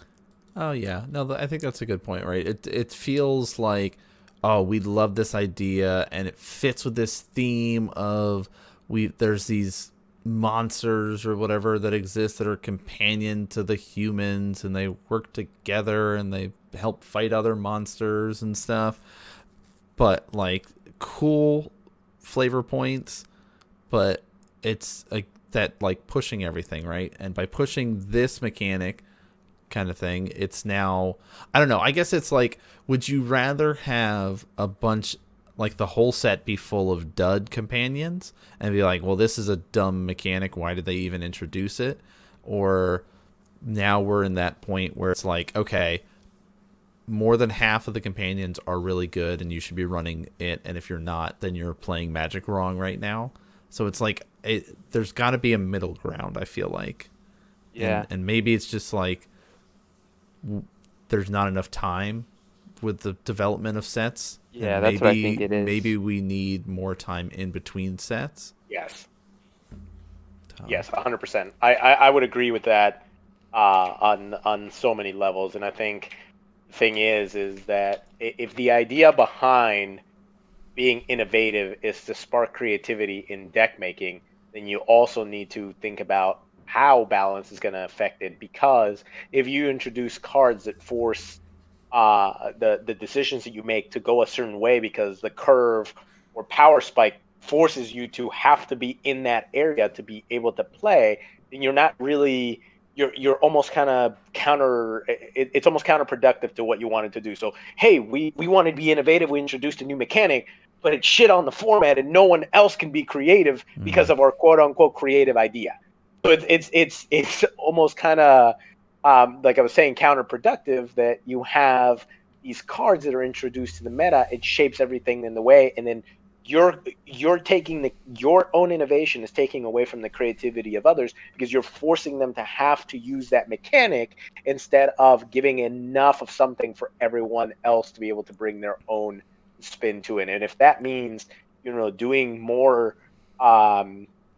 Oh yeah, no, I think that's a good point, right? It feels like, oh, we love this idea, and it fits with this theme of there's these monsters or whatever that exist that are companion to the humans, and they work together and they help fight other monsters and stuff. But like, cool flavor points, but it's like that, like pushing everything, right? And by pushing this mechanic kind of thing, it's now, I don't know, I guess it's like, would you rather have a bunch, like the whole set be full of dud companions and be like, well, this is a dumb mechanic, why did they even introduce it? Or now we're in that point where it's like, okay, more than half of the companions are really good and you should be running it, and if you're not, then you're playing Magic wrong right now. So it's like, there's got to be a middle ground, I feel like. yeah, And maybe it's just like there's not enough time with the development of sets. yeah, And that's what I think it is. maybe we need more time in between sets. Yes. Yes, 100%. I would agree with that on so many levels, and I think the thing is that if the idea behind being innovative is to spark creativity in deck making, then you also need to think about how balance is going to affect it. Because if you introduce cards that force the decisions that you make to go a certain way because the curve or power spike forces you to have to be in that area to be able to play, then you're not really, you're almost kind of it's almost counterproductive to what you wanted to do. So hey, we want to be innovative, we introduced a new mechanic, but it's shit on the format and no one else can be creative because of our quote unquote creative idea. So it's almost kind of like I was saying, counterproductive that you have these cards that are introduced to the meta. It shapes everything in the way, and then you're taking your own innovation is taking away from the creativity of others because you're forcing them to have to use that mechanic instead of giving enough of something for everyone else to be able to bring their own spin to it. And if that means doing more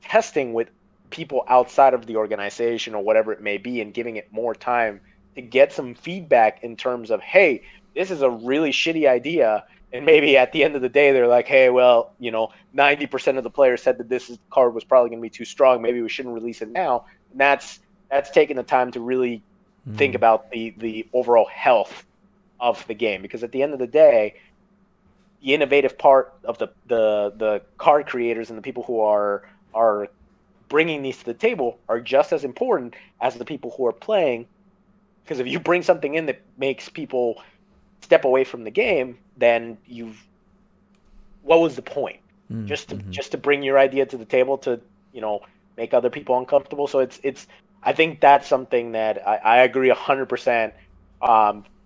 testing with people outside of the organization or whatever it may be and giving it more time to get some feedback in terms of, hey, this is a really shitty idea, and maybe at the end of the day they're like, hey, well, 90% of the players said that this card was probably going to be too strong, maybe we shouldn't release it now. And that's taking the time to really think about the overall health of the game, because at the end of the day, the innovative part of the card creators and the people who are bringing these to the table are just as important as the people who are playing. Because if you bring something in that makes people step away from the game, then what was the point? Just to bring your idea to the table to make other people uncomfortable. So it's I think that's something that I agree 100%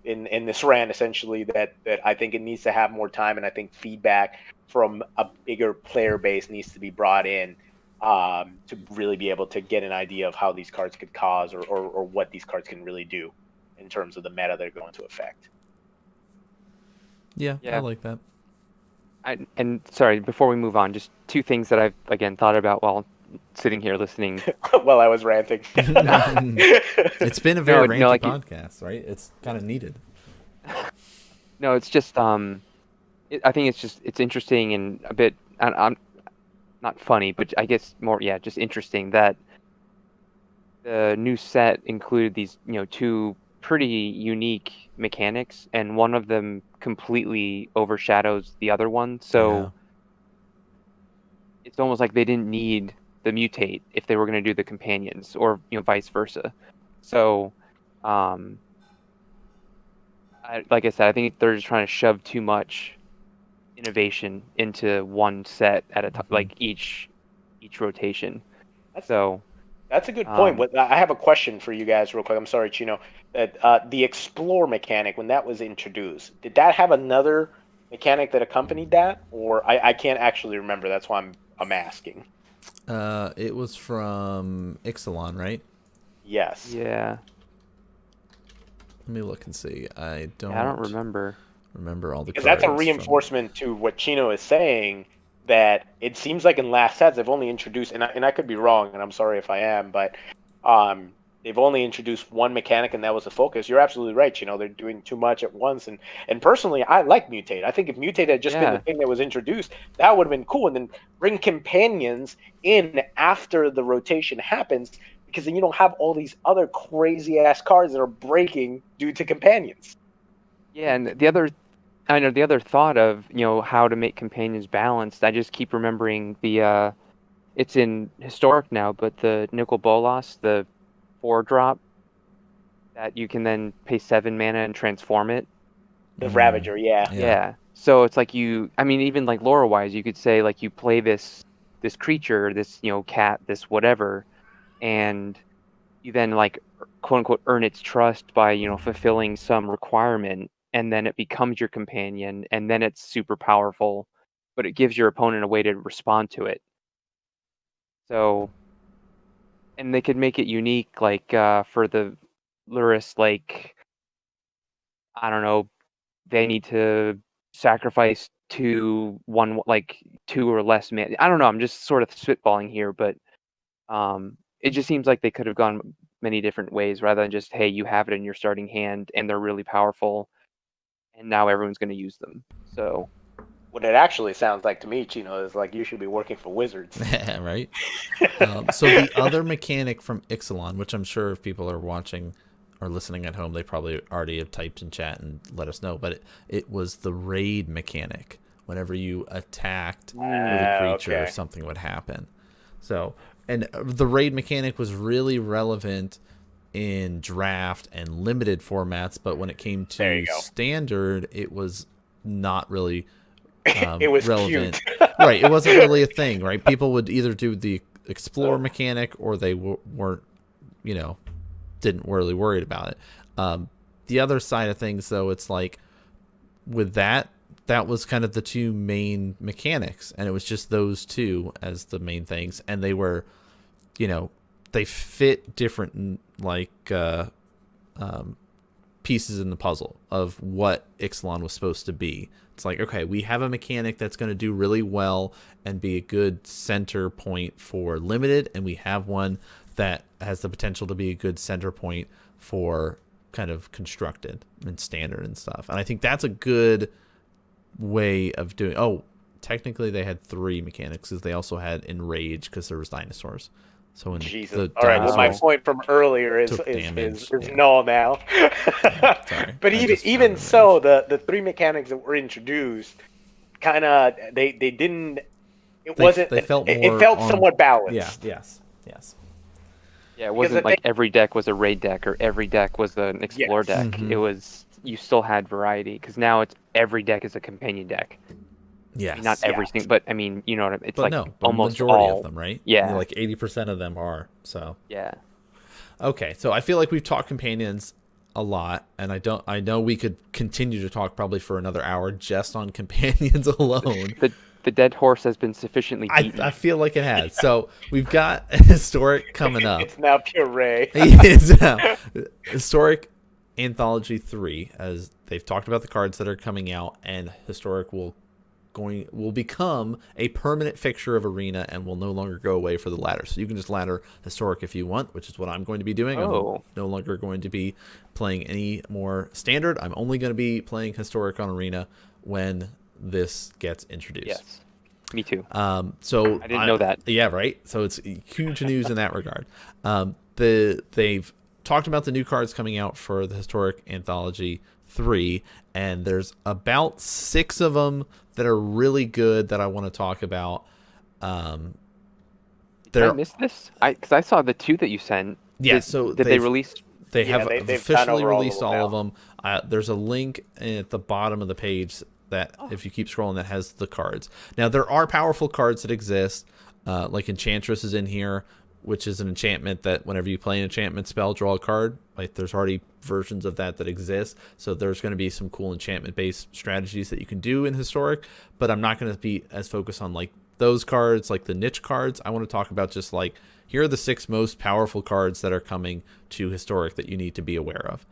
in this rant, essentially, that I think it needs to have more time, and I think feedback from a bigger player base needs to be brought in to really be able to get an idea of how these cards could cause or what these cards can really do in terms of the meta they're going to affect. Yeah, I like that. And sorry, before we move on, just two things that I've again thought about while sitting here listening. While I was ranting. It's been a very ranty like podcast, right? It's kind of needed. No, it's just I think it's interesting and a bit I'm not funny, but I guess more, yeah, just interesting that the new set included these two pretty unique mechanics, and one of them completely overshadows the other one. So it's almost like they didn't need the mutate if they were going to do the companions, or vice versa. So, like I said, I think they're just trying to shove too much innovation into one set at a time, like each rotation. That's a good point. I have a question for you guys real quick. I'm sorry, Chino. That the explore mechanic, when that was introduced, did that have another mechanic that accompanied that, or I can't actually remember? That's why I'm asking. It was from Ixalan, right? Yes. Yeah. Let me look and see. I don't remember all the because cards. That's a reinforcement to what Chino is saying, that it seems like in last sets they've only introduced, and I could be wrong, and I'm sorry if I am, but they've only introduced one mechanic, and that was the focus. You're absolutely right, Chino. They're doing too much at once, and personally, I like Mutate. I think if Mutate had just been the thing that was introduced, that would have been cool, and then bring companions in after the rotation happens, because then you don't have all these other crazy ass cards that are breaking due to companions. Yeah, and the other thought of how to make companions balanced, I just keep remembering the it's in Historic now, but the Nicol Bolas, the 4-drop that you can then pay 7 mana and transform it. The Ravager, yeah. So it's like even like lore wise, you could say like you play this creature, this cat, this whatever, and you then like quote unquote earn its trust by fulfilling some requirement, and then it becomes your companion, and then it's super powerful, but it gives your opponent a way to respond to it. So, and they could make it unique, like for the Lurrus, like I don't know, they need to sacrifice two or less mana. I don't know. I'm just sort of spitballing here, but it just seems like they could have gone many different ways rather than just, hey, you have it in your starting hand and they're really powerful, and now everyone's going to use them. So what it actually sounds like to me, Chino, is like you should be working for Wizards. Right? So the other mechanic from Ixalan, which I'm sure if people are watching or listening at home, they probably already have typed in chat and let us know, but it was the raid mechanic. Whenever you attacked with a creature, something would happen. So, and the raid mechanic was really relevant in draft and limited formats, but when it came to standard, it was not really it was relevant. Cute. Right, it wasn't really a thing, right? People would either do the explore mechanic, or they weren't, didn't really worried about it. The other side of things, though, it's like with that was kind of the two main mechanics, and it was just those two as the main things, and they were, they fit different pieces in the puzzle of what Ixalan was supposed to be. It's like, okay, we have a mechanic that's going to do really well and be a good center point for limited, and we have one that has the potential to be a good center point for kind of constructed and standard and stuff. And I think that's a good way of doing. Oh, technically they had 3 mechanics, because they also had enrage, because there was dinosaurs. So when Jesus. All right. Well, my point from earlier is null now. Sorry. But even so, the 3 mechanics that were introduced, kind of they didn't. It felt somewhat balanced. Yeah. Yes. Yeah, it wasn't like every deck was a raid deck or every deck was an explore deck. Mm-hmm. It was, you still had variety, because now it's every deck is a companion deck. Yes. I mean, not every single, but I mean, you know what I mean? It's but like almost majority all of them, right? Yeah. Like 80% of them are. So yeah. Okay, so I feel like we've talked companions a lot, and I know we could continue to talk probably for another hour just on companions alone. The dead horse has been sufficiently beaten. I feel like it has. So we've got Historic coming up. It's now puree. It's now Historic Anthology 3, as they've talked about the cards that are coming out, and Historic will become a permanent fixture of Arena and will no longer go away for the ladder. So you can just ladder Historic if you want, which is what I'm going to be doing. I'm no longer going to be playing any more Standard. I'm only going to be playing Historic on Arena when this gets introduced. Yes, me too. So I didn't know that. Yeah, right. So it's huge news in that regard. They've talked about the new cards coming out for the Historic Anthology 3, and there's about 6 of them that are really good that I want to talk about. Did I miss this? Because I saw the 2 that you sent. Yeah, did they release? They Yeah, have they've officially done over released all of them them. There's a link at the bottom of the page that, if you keep scrolling, that has the cards. Now, there are powerful cards that exist, like Enchantress is in here, which is an enchantment that whenever you play an enchantment spell, draw a card. Like, there's already versions of that exist. So there's going to be some cool enchantment-based strategies that you can do in Historic, but I'm not going to be as focused on, like, those cards, like the niche cards. I want to talk about just, like, here are the 6 most powerful cards that are coming to Historic that you need to be aware of.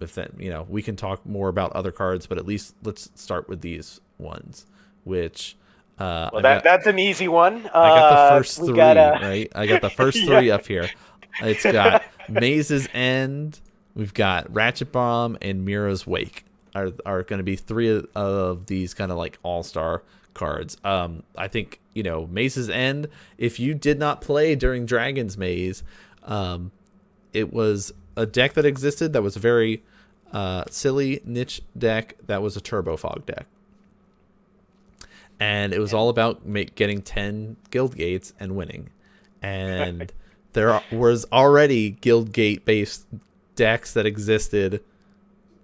If that, we can talk more about other cards, but at least let's start with these ones, which that's an easy one. I got the first 3, right? I got the first 3 up here. It's got Maze's End, we've got Ratchet Bomb, and Mira's Wake are going to be 3 of these kind of like all-star cards. I think, Maze's End, if you did not play during Dragon's Maze, it was a deck that existed that was a very silly niche deck that was a Turbo Fog deck. And it was all about getting 10 guild gates and winning. And there was already guild gate based decks that existed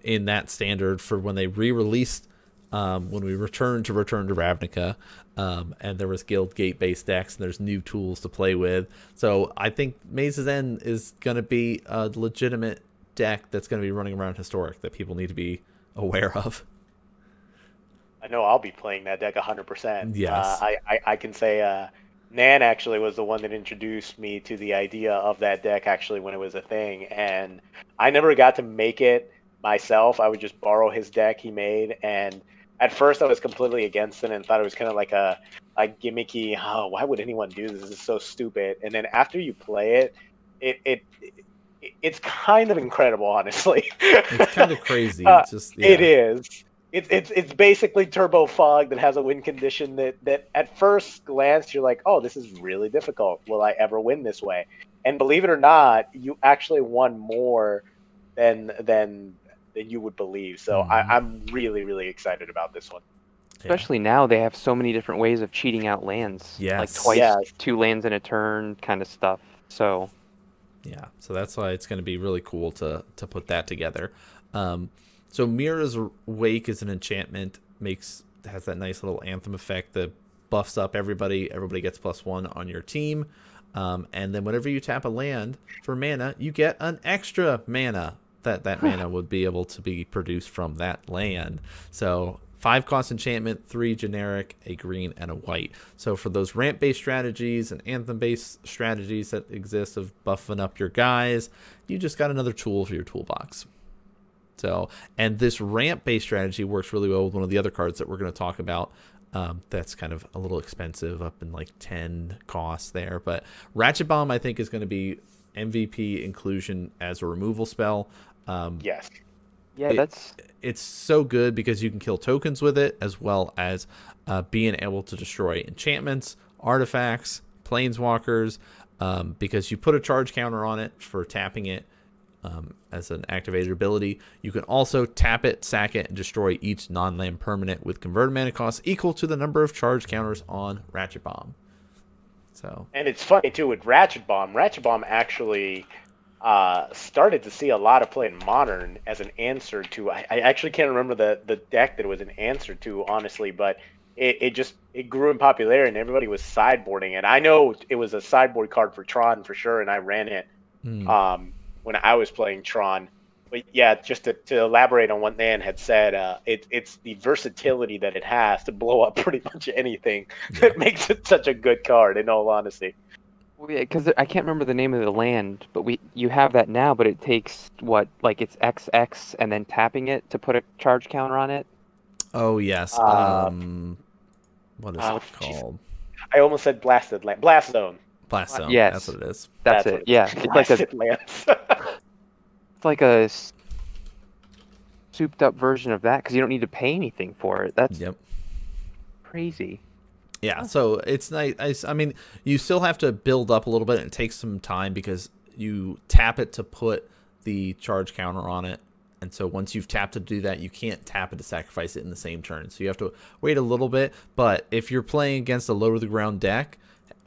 in that standard for when they re-released, when we returned to Ravnica. And there was guild gate based decks, and there's new tools to play with. So I think Maze's End is going to be a legitimate deck that's going to be running around Historic that people need to be aware of. I know I'll be playing that deck 100%. Yes. I can say Nan actually was the one that introduced me to the idea of that deck actually when it was a thing, and I never got to make it myself. I would just borrow his deck he made, and at first I was completely against it and thought it was kind of like a gimmicky, why would anyone do this? This is so stupid. And then after you play it, it's kind of incredible, honestly. It's kind of crazy. It's just, yeah. It is. It's basically Turbo Fog that has a win condition that at first glance you're like, oh, this is really difficult. Will I ever win this way? And believe it or not, you actually won more than you would believe. So I'm really, really excited about this one. Especially now they have so many different ways of cheating out lands. Yes. Like twice, 2 lands in a turn kind of stuff. So yeah, so that's why it's going to be really cool to put that together. So Mira's Wake is an enchantment, has that nice little anthem effect that buffs up everybody. Everybody gets +1 on your team. And then whenever you tap a land for mana, you get an extra mana. That mana would be able to be produced from that land. So 5 cost enchantment, 3 generic, a green, and a white. So for those ramp-based strategies and anthem-based strategies that exist of buffing up your guys, you just got another tool for your toolbox. So, and this ramp-based strategy works really well with one of the other cards that we're going to talk about. That's kind of a little expensive, up in like 10 costs there. But Ratchet Bomb, I think, is going to be MVP inclusion as a removal spell. Yes. Yeah, it's so good because you can kill tokens with it, as well as being able to destroy enchantments, artifacts, planeswalkers, because you put a charge counter on it for tapping it as an activated ability. You can also tap it, sack it, and destroy each non-land permanent with converted mana cost equal to the number of charge counters on Ratchet Bomb. So, and it's funny too with Ratchet Bomb. Ratchet Bomb actually started to see a lot of play in Modern as an answer to. I actually can't remember the deck that it was an answer to, honestly, but it grew in popularity and everybody was sideboarding it. I know it was a sideboard card for Tron for sure, and I ran it when I was playing Tron. But yeah, just to elaborate on what Nan had said, it's the versatility that it has to blow up pretty much anything that makes it such a good card, in all honesty. Well, yeah, because I can't remember the name of the land, but you have that now, but it takes, it's XX and then tapping it to put a charge counter on it? Oh, yes. What is it called? I almost said Blasted Land. Blast Zone. Blast Zone, yes. That's what it is. That's it, yeah. It's like it's like a souped up version of that, because you don't need to pay anything for it. That's crazy. Yeah, so it's nice. I mean, you still have to build up a little bit, and it takes some time because you tap it to put the charge counter on it. And so once you've tapped to do that, you can't tap it to sacrifice it in the same turn. So you have to wait a little bit. But if you're playing against a low to the ground deck,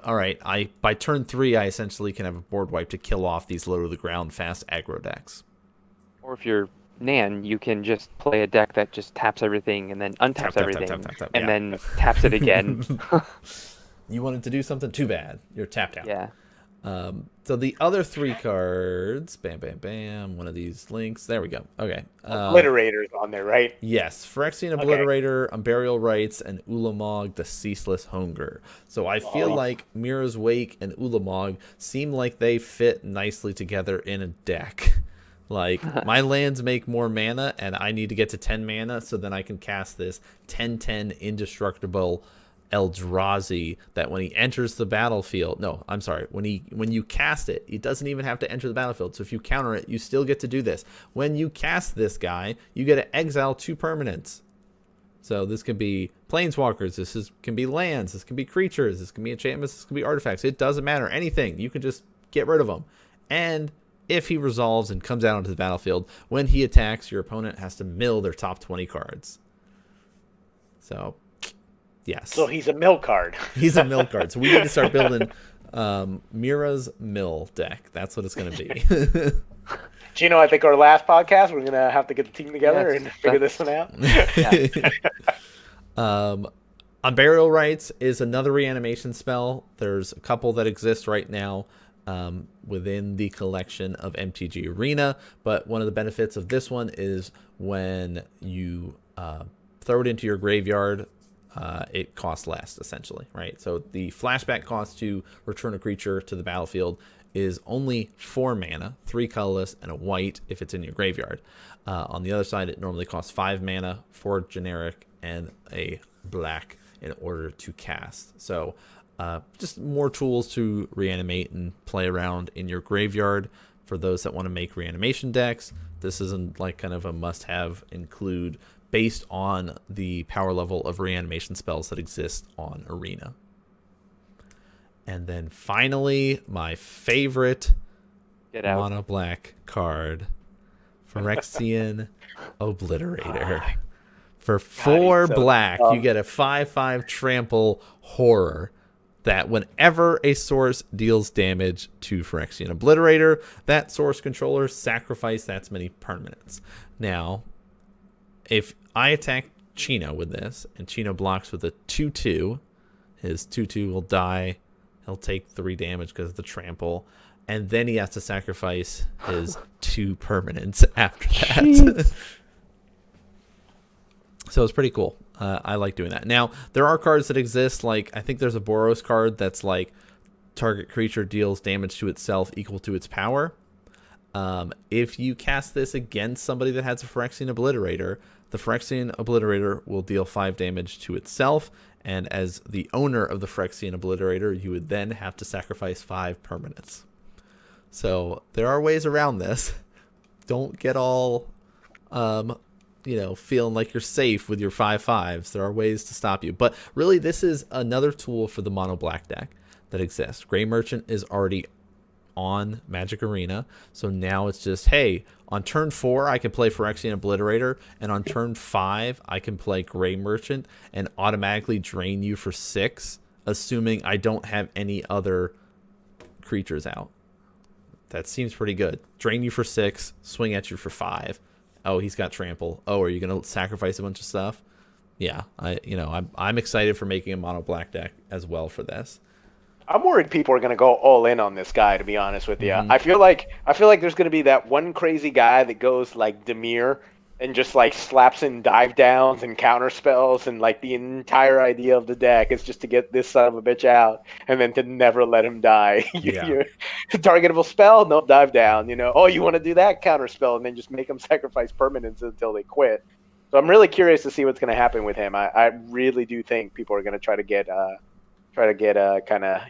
all right, by turn 3, I essentially can have a board wipe to kill off these low to the ground fast aggro decks. Or if you're Nan, you can just play a deck that just taps everything and then untaps everything and then taps it again. You wanted to do something? Too bad. You're tapped out. Yeah. So the other 3 cards, bam, bam, bam, one of these links. There we go. Okay. Obliterator's on there, right? Yes. Phyrexian Obliterator, Unburial Rites, and Ulamog, the Ceaseless Hunger. So I feel like Mira's Wake and Ulamog seem like they fit nicely together in a deck. Like, my lands make more mana, and I need to get to 10 mana, so then I can cast this 10/10 indestructible Eldrazi that when he enters the battlefield... No, I'm sorry. When you cast it, it doesn't even have to enter the battlefield. So if you counter it, you still get to do this. When you cast this guy, you get to exile 2 permanents. So this can be planeswalkers, can be lands, this can be creatures, this can be enchantments, this can be artifacts. It doesn't matter. Anything. You can just get rid of them. And if he resolves and comes out onto the battlefield, when he attacks, your opponent has to mill their top 20 cards. So, yes. So he's a mill card. He's a mill card. So we need to start building Mira's Mill deck. That's what it's going to be. Gino, I think our last podcast, we're going to have to get the team together and figure this one out. Unburial Rites is another reanimation spell. There's a couple that exist right now within the collection of MTG Arena, but one of the benefits of this one is when you throw it into your graveyard, it costs less, essentially, right? So the flashback cost to return a creature to the battlefield is only 4 mana, 3 colorless, and a white if it's in your graveyard. On the other side, it normally costs 5 mana, 4 generic, and a black in order to cast. So just more tools to reanimate and play around in your graveyard for those that want to make reanimation decks. This isn't like kind of a must-have include based on the power level of reanimation spells that exist on Arena. And then finally, my favorite mono black card, Phyrexian Obliterator. For 4 black, you get a 5/5 trample horror that whenever a source deals damage to Phyrexian Obliterator, that source controller sacrifice that many permanents. Now, if I attack Chino with this, and Chino blocks with a 2/2, his 2/2 will die. He'll take 3 damage because of the trample, and then he has to sacrifice his 2 permanents after that. So it's pretty cool. I like doing that. Now, there are cards that exist, like, I think there's a Boros card that's like, target creature deals damage to itself equal to its power. If you cast this against somebody that has a Phyrexian Obliterator, the Phyrexian Obliterator will deal 5 damage to itself, and as the owner of the Phyrexian Obliterator, you would then have to sacrifice 5 permanents. So there are ways around this. Don't get all... feeling like you're safe with your 5/5s. There are ways to stop you. But really, this is another tool for the mono black deck that exists. Grey Merchant is already on Magic Arena. So now it's just, hey, on turn 4, I can play Phyrexian Obliterator. And on turn 5, I can play Grey Merchant and automatically drain you for 6, assuming I don't have any other creatures out. That seems pretty good. Drain you for 6, swing at you for 5. Oh, he's got trample. Oh, are you gonna sacrifice a bunch of stuff? Yeah, I'm excited for making a mono black deck as well for this. I'm worried people are gonna go all in on this guy. To be honest with you, I feel like there's gonna be that one crazy guy that goes like Demir and just like slaps in dive downs and counter spells, and like the entire idea of the deck is just to get this son of a bitch out and then to never let him die. Yeah. Targetable spell, no dive down. Oh, you want to do that counter spell and then just make them sacrifice permanents until they quit. So I'm really curious to see what's going to happen with him. I really do think people are going to try to get kind of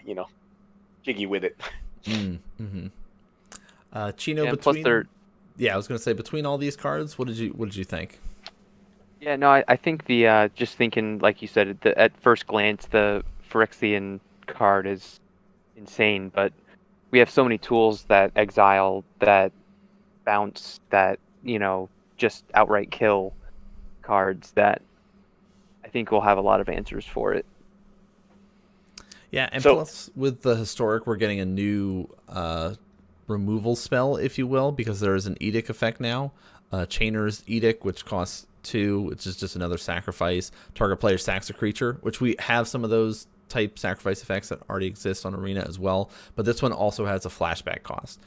jiggy with it. Mm-hmm. Chino, and between. Plus Yeah, I was going to say, between all these cards, what did you think? Yeah, no, I think the just thinking, like you said, at first glance, the Phyrexian card is insane, but we have so many tools that exile, that bounce, that just outright kill cards, that I think we'll have a lot of answers for it. Yeah, and So plus with the historic, we're getting a new removal spell, if you will, because there is an edict effect now. Chainer's Edict, which costs 2, which is just another sacrifice. Target player sacks a creature, which we have some of those type sacrifice effects that already exist on Arena as well. But this one also has a flashback cost.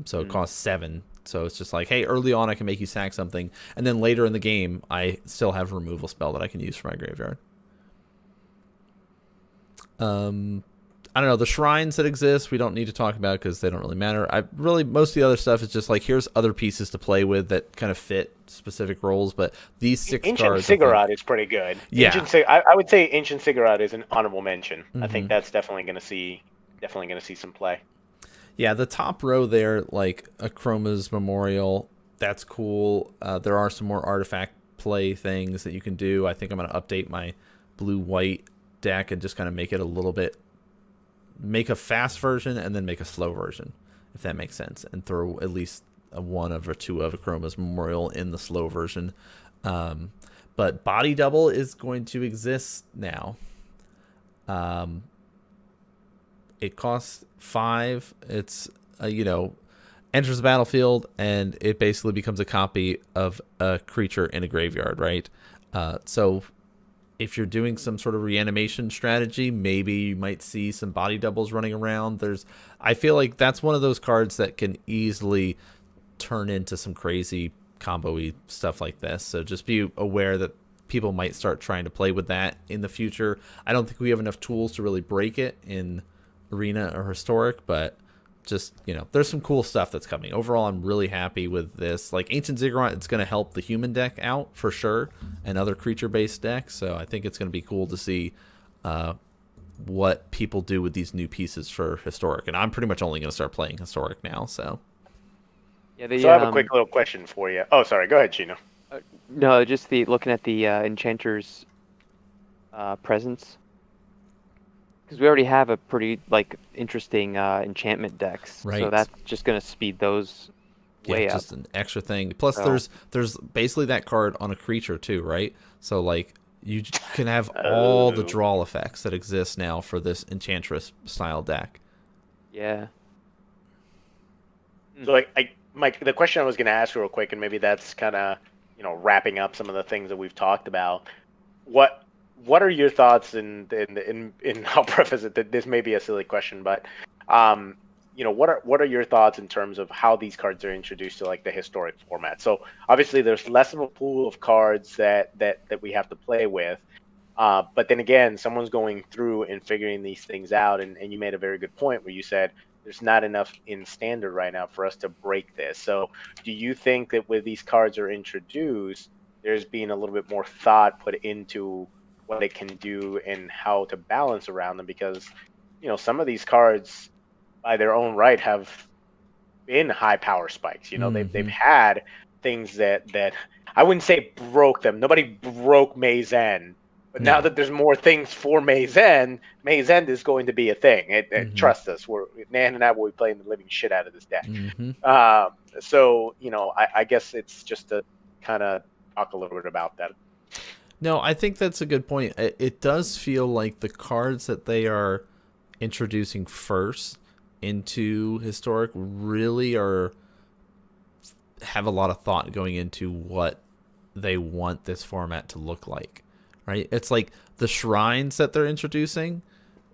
So it costs 7. So it's just like, hey, early on I can make you sack something, and then later in the game I still have a removal spell that I can use for my graveyard. I don't know, the shrines that exist we don't need to talk about because they don't really matter. Most of the other stuff is just like, here's other pieces to play with that kind of fit specific roles, but these 6 Ancient cards Ziggurat is pretty good. Yeah. I would say Ancient Ziggurat is an honorable mention. I think Mhm. that's definitely going to see some play. Yeah, the top row there, like Chroma's Memorial, that's cool. There are some more artifact play things that you can do. I think I'm going to update my blue-white deck and just kind of make it a little bit, make a fast version and then make a slow version, if that makes sense, and throw at least a 1 of or 2 of Chroma's Memorial in the slow version. But Body Double is going to exist now. It costs 5. It's enters the battlefield, and it basically becomes a copy of a creature in a graveyard, right? So if you're doing some sort of reanimation strategy, maybe you might see some body doubles running around. I feel like that's one of those cards that can easily turn into some crazy combo-y stuff like this. So just be aware that people might start trying to play with that in the future. I don't think we have enough tools to really break it in Arena or Historic, but just, there's some cool stuff that's coming. Overall, I'm really happy with this. Like Ancient Ziggurat, it's going to help the human deck out for sure, and other creature-based decks. So I think it's going to be cool to see what people do with these new pieces for Historic. And I'm pretty much only going to start playing Historic now. So Yeah, So I have a quick little question for you. Oh, sorry. Go ahead, Chino. no, just looking at the Enchanter's presence, because we already have a pretty interesting enchantment decks, Right. so that's just gonna speed those way up. just an extra thing. Plus, So- there's basically that card on a creature too, right? So like you can have all the Oh. draw effects that exist now for this Enchantress style deck. Yeah. So Mike, the question I was going to ask real quick, and maybe that's kind of wrapping up some of the things that we've talked about. What are your thoughts? And I'll preface it that this may be a silly question, but what are your thoughts in terms of how these cards are introduced to the historic format? So obviously there's less of a pool of cards that we have to play with. But then again, someone's going through and figuring these things out, and you made a very good point where you said there's not enough in standard right now for us to break this. So do you think that with these cards are introduced, there's been a little bit more thought put into what it can do and how to balance around them? Because some of these cards by their own right have been high power spikes. They've had things that I wouldn't say broke them. Nobody broke Maze End. But now that there's more things for Maze End is going to be a thing. Trust us, Nan and I will be playing the living shit out of this deck. So I guess it's just to kind of talk a little bit about that. No, I think that's a good point. It does feel like the cards that they are introducing first into Historic really have a lot of thought going into what they want this format to look like. Right? It's like the shrines that they're introducing,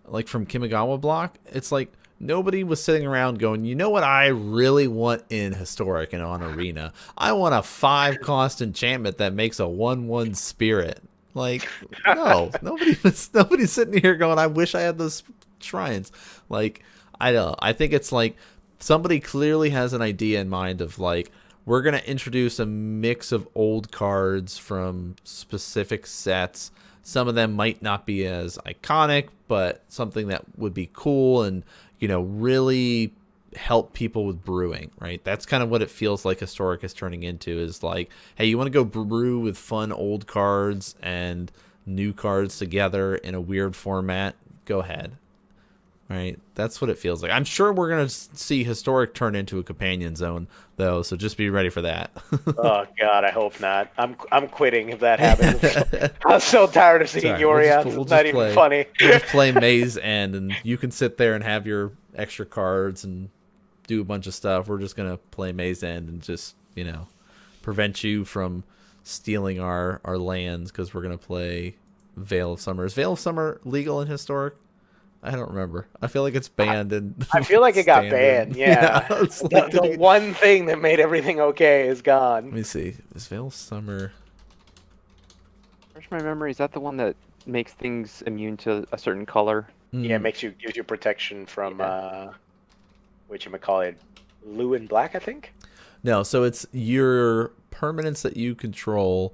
like from Kamigawa block. It's like nobody was sitting around going, you know what I really want in Historic and on Arena? I want a 5-cost enchantment that makes a 1/1 spirit. Like, no, nobody's sitting here going, I wish I had those shrines. Like, I don't know. I think it's like somebody clearly has an idea in mind of like, we're going to introduce a mix of old cards from specific sets. Some of them might not be as iconic, but something that would be cool and, really help people with brewing, right? That's kind of what it feels like Historic is turning into, is like, hey, you want to go brew with fun old cards and new cards together in a weird format? Go ahead. right? That's what it feels like. I'm sure we're gonna see Historic turn into a companion zone, though. So just be ready for that. Oh God, I hope not. I'm quitting if that happens. I'm so tired of seeing Sorry, Yori. It's not even funny. We'll just play Maze End, and you can sit there and have your extra cards and do a bunch of stuff. We're just gonna play Maze End and just prevent you from stealing our lands because we're gonna play Veil of Summer. Is Veil of Summer legal in Historic? I don't remember. I feel like it's banned and I feel like it got banned. Yeah, it's like, the one thing that made everything okay is gone. let me see. Is Veil of Summer? Refresh my memory. Is that the one that makes things immune to a certain color? Yeah, it gives you protection from whatchamacallit, blue and black, I think. No, so it's your permanents that you control.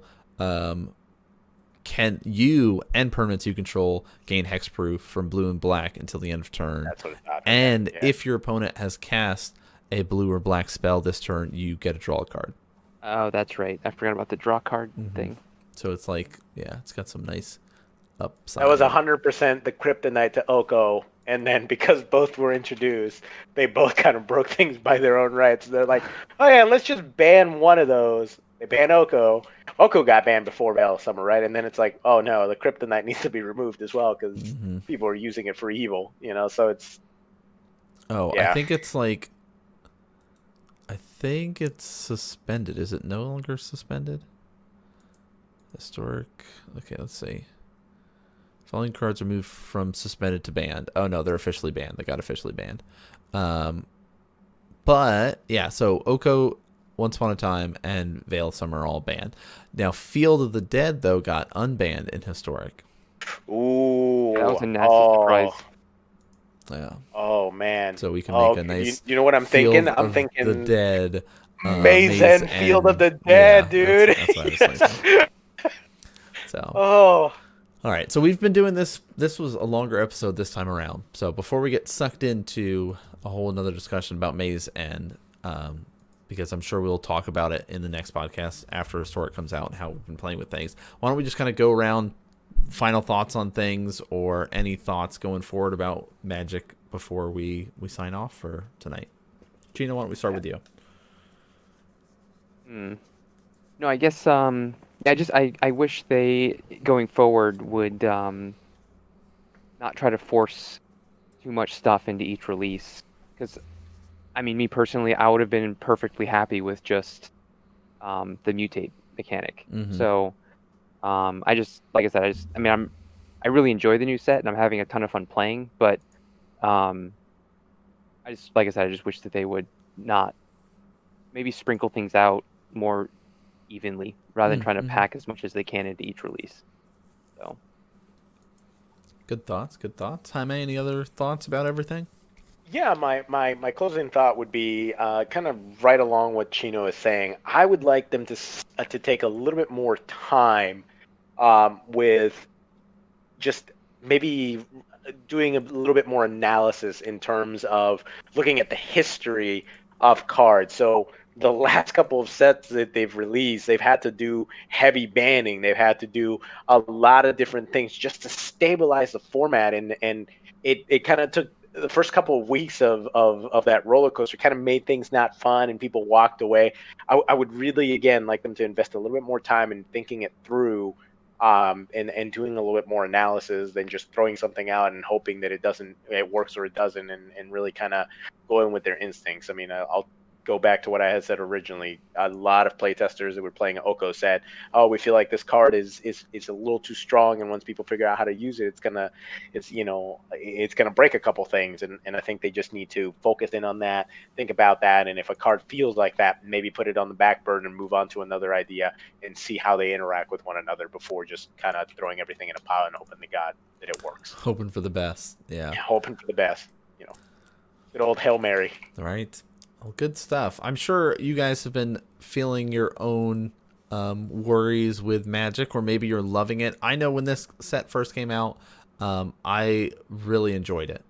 Can you and permanents you control gain hexproof from blue and black until the end of turn. That's what it's not. And if your opponent has cast a blue or black spell this turn, you get to draw a card. Oh, that's right. I forgot about the draw card thing. So it's like, it's got some nice upside. That was 100% the Kryptonite to Oko, and then because both were introduced, they both kind of broke things by their own rights. They're like, oh yeah, let's just ban one of those. They ban Oko. Oko got banned before Veil of Summer, right? And then it's like, oh no, the Kryptonite needs to be removed as well because people are using it for evil, So it's. Oh, yeah. I think it's like. I think it's suspended. Is it no longer suspended? Historic. Okay, let's see. Following cards are moved from suspended to banned. Oh no, they're officially banned. They got officially banned. But yeah, so Oko, Once Upon a Time, and Veil of Summer are all banned. Now, Field of the Dead though got unbanned in Historic. Ooh, that was a nasty surprise. Yeah. Oh man. So we can make a nice. You know what I'm thinking? I'm thinking the Dead. Maze End, Field of the Dead, dude. That's what I was thinking. So. Oh. All right, so we've been doing this. This was a longer episode this time around. So before we get sucked into a whole another discussion about Maze End, because I'm sure we'll talk about it in the next podcast after Historic comes out and how we've been playing with things. Why don't we just kind of go around, final thoughts on things or any thoughts going forward about Magic before we sign off for tonight? Gina, why don't we start with you? No, I guess I wish they going forward would not try to force too much stuff into each release, because I mean, me personally, I would have been perfectly happy with just the mutate mechanic. So I just, like I said, I really enjoy the new set and I'm having a ton of fun playing, but I just wish that they would not maybe sprinkle things out more evenly rather than trying to pack as much as they can into each release. So good thoughts. Jaime, any other thoughts about everything? Yeah, my closing thought would be kind of right along what Chino is saying. I would like them to take a little bit more time with just maybe doing a little bit more analysis in terms of looking at the history of cards. So the last couple of sets that they've released, they've had to do heavy banning. They've had to do a lot of different things just to stabilize the format. And it kind of took the first couple of weeks of that roller coaster, kind of made things not fun and people walked away. I would really, again, like them to invest a little bit more time in thinking it through and doing a little bit more analysis than just throwing something out and hoping that it works or it doesn't, and really kind of going with their instincts. I mean, I'll go back to what I had said originally. A lot of playtesters that were playing Oko said, "Oh, we feel like this card is a little too strong, and once people figure out how to use it, it's gonna break a couple things." And I think they just need to focus in on that, think about that, and if a card feels like that, maybe put it on the back burner and move on to another idea and see how they interact with one another before just kind of throwing everything in a pile and hoping to God that it works. Hoping for the best. Yeah, hoping for the best. Good old Hail Mary. All right. Well, good stuff. I'm sure you guys have been feeling your own worries with Magic, or maybe you're loving it. I know when this set first came out, I really enjoyed it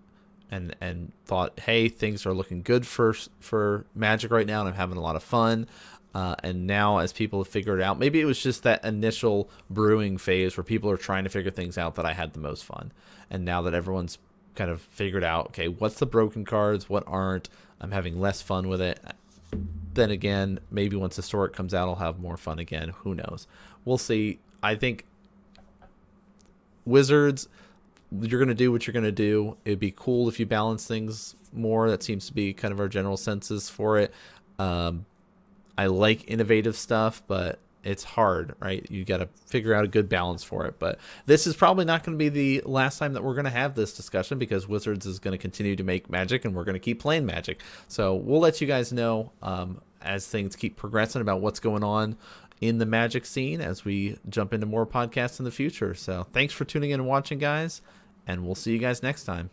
and thought, hey, things are looking good for Magic right now, and I'm having a lot of fun. And now as people have figured it out, maybe it was just that initial brewing phase where people are trying to figure things out that I had the most fun. And now that everyone's kind of figured out, okay, what's the broken cards, what aren't. I'm having less fun with it. Then again, maybe once Historic comes out, I'll have more fun again. Who knows? We'll see. I think Wizards, you're going to do what you're going to do. It'd be cool if you balance things more. That seems to be kind of our general census for it. I like innovative stuff, but it's hard, right? You got to figure out a good balance for it. But this is probably not going to be the last time that we're going to have this discussion, because Wizards is going to continue to make Magic, and we're going to keep playing Magic. So we'll let you guys know as things keep progressing about what's going on in the Magic scene as we jump into more podcasts in the future. So thanks for tuning in and watching, guys, and we'll see you guys next time.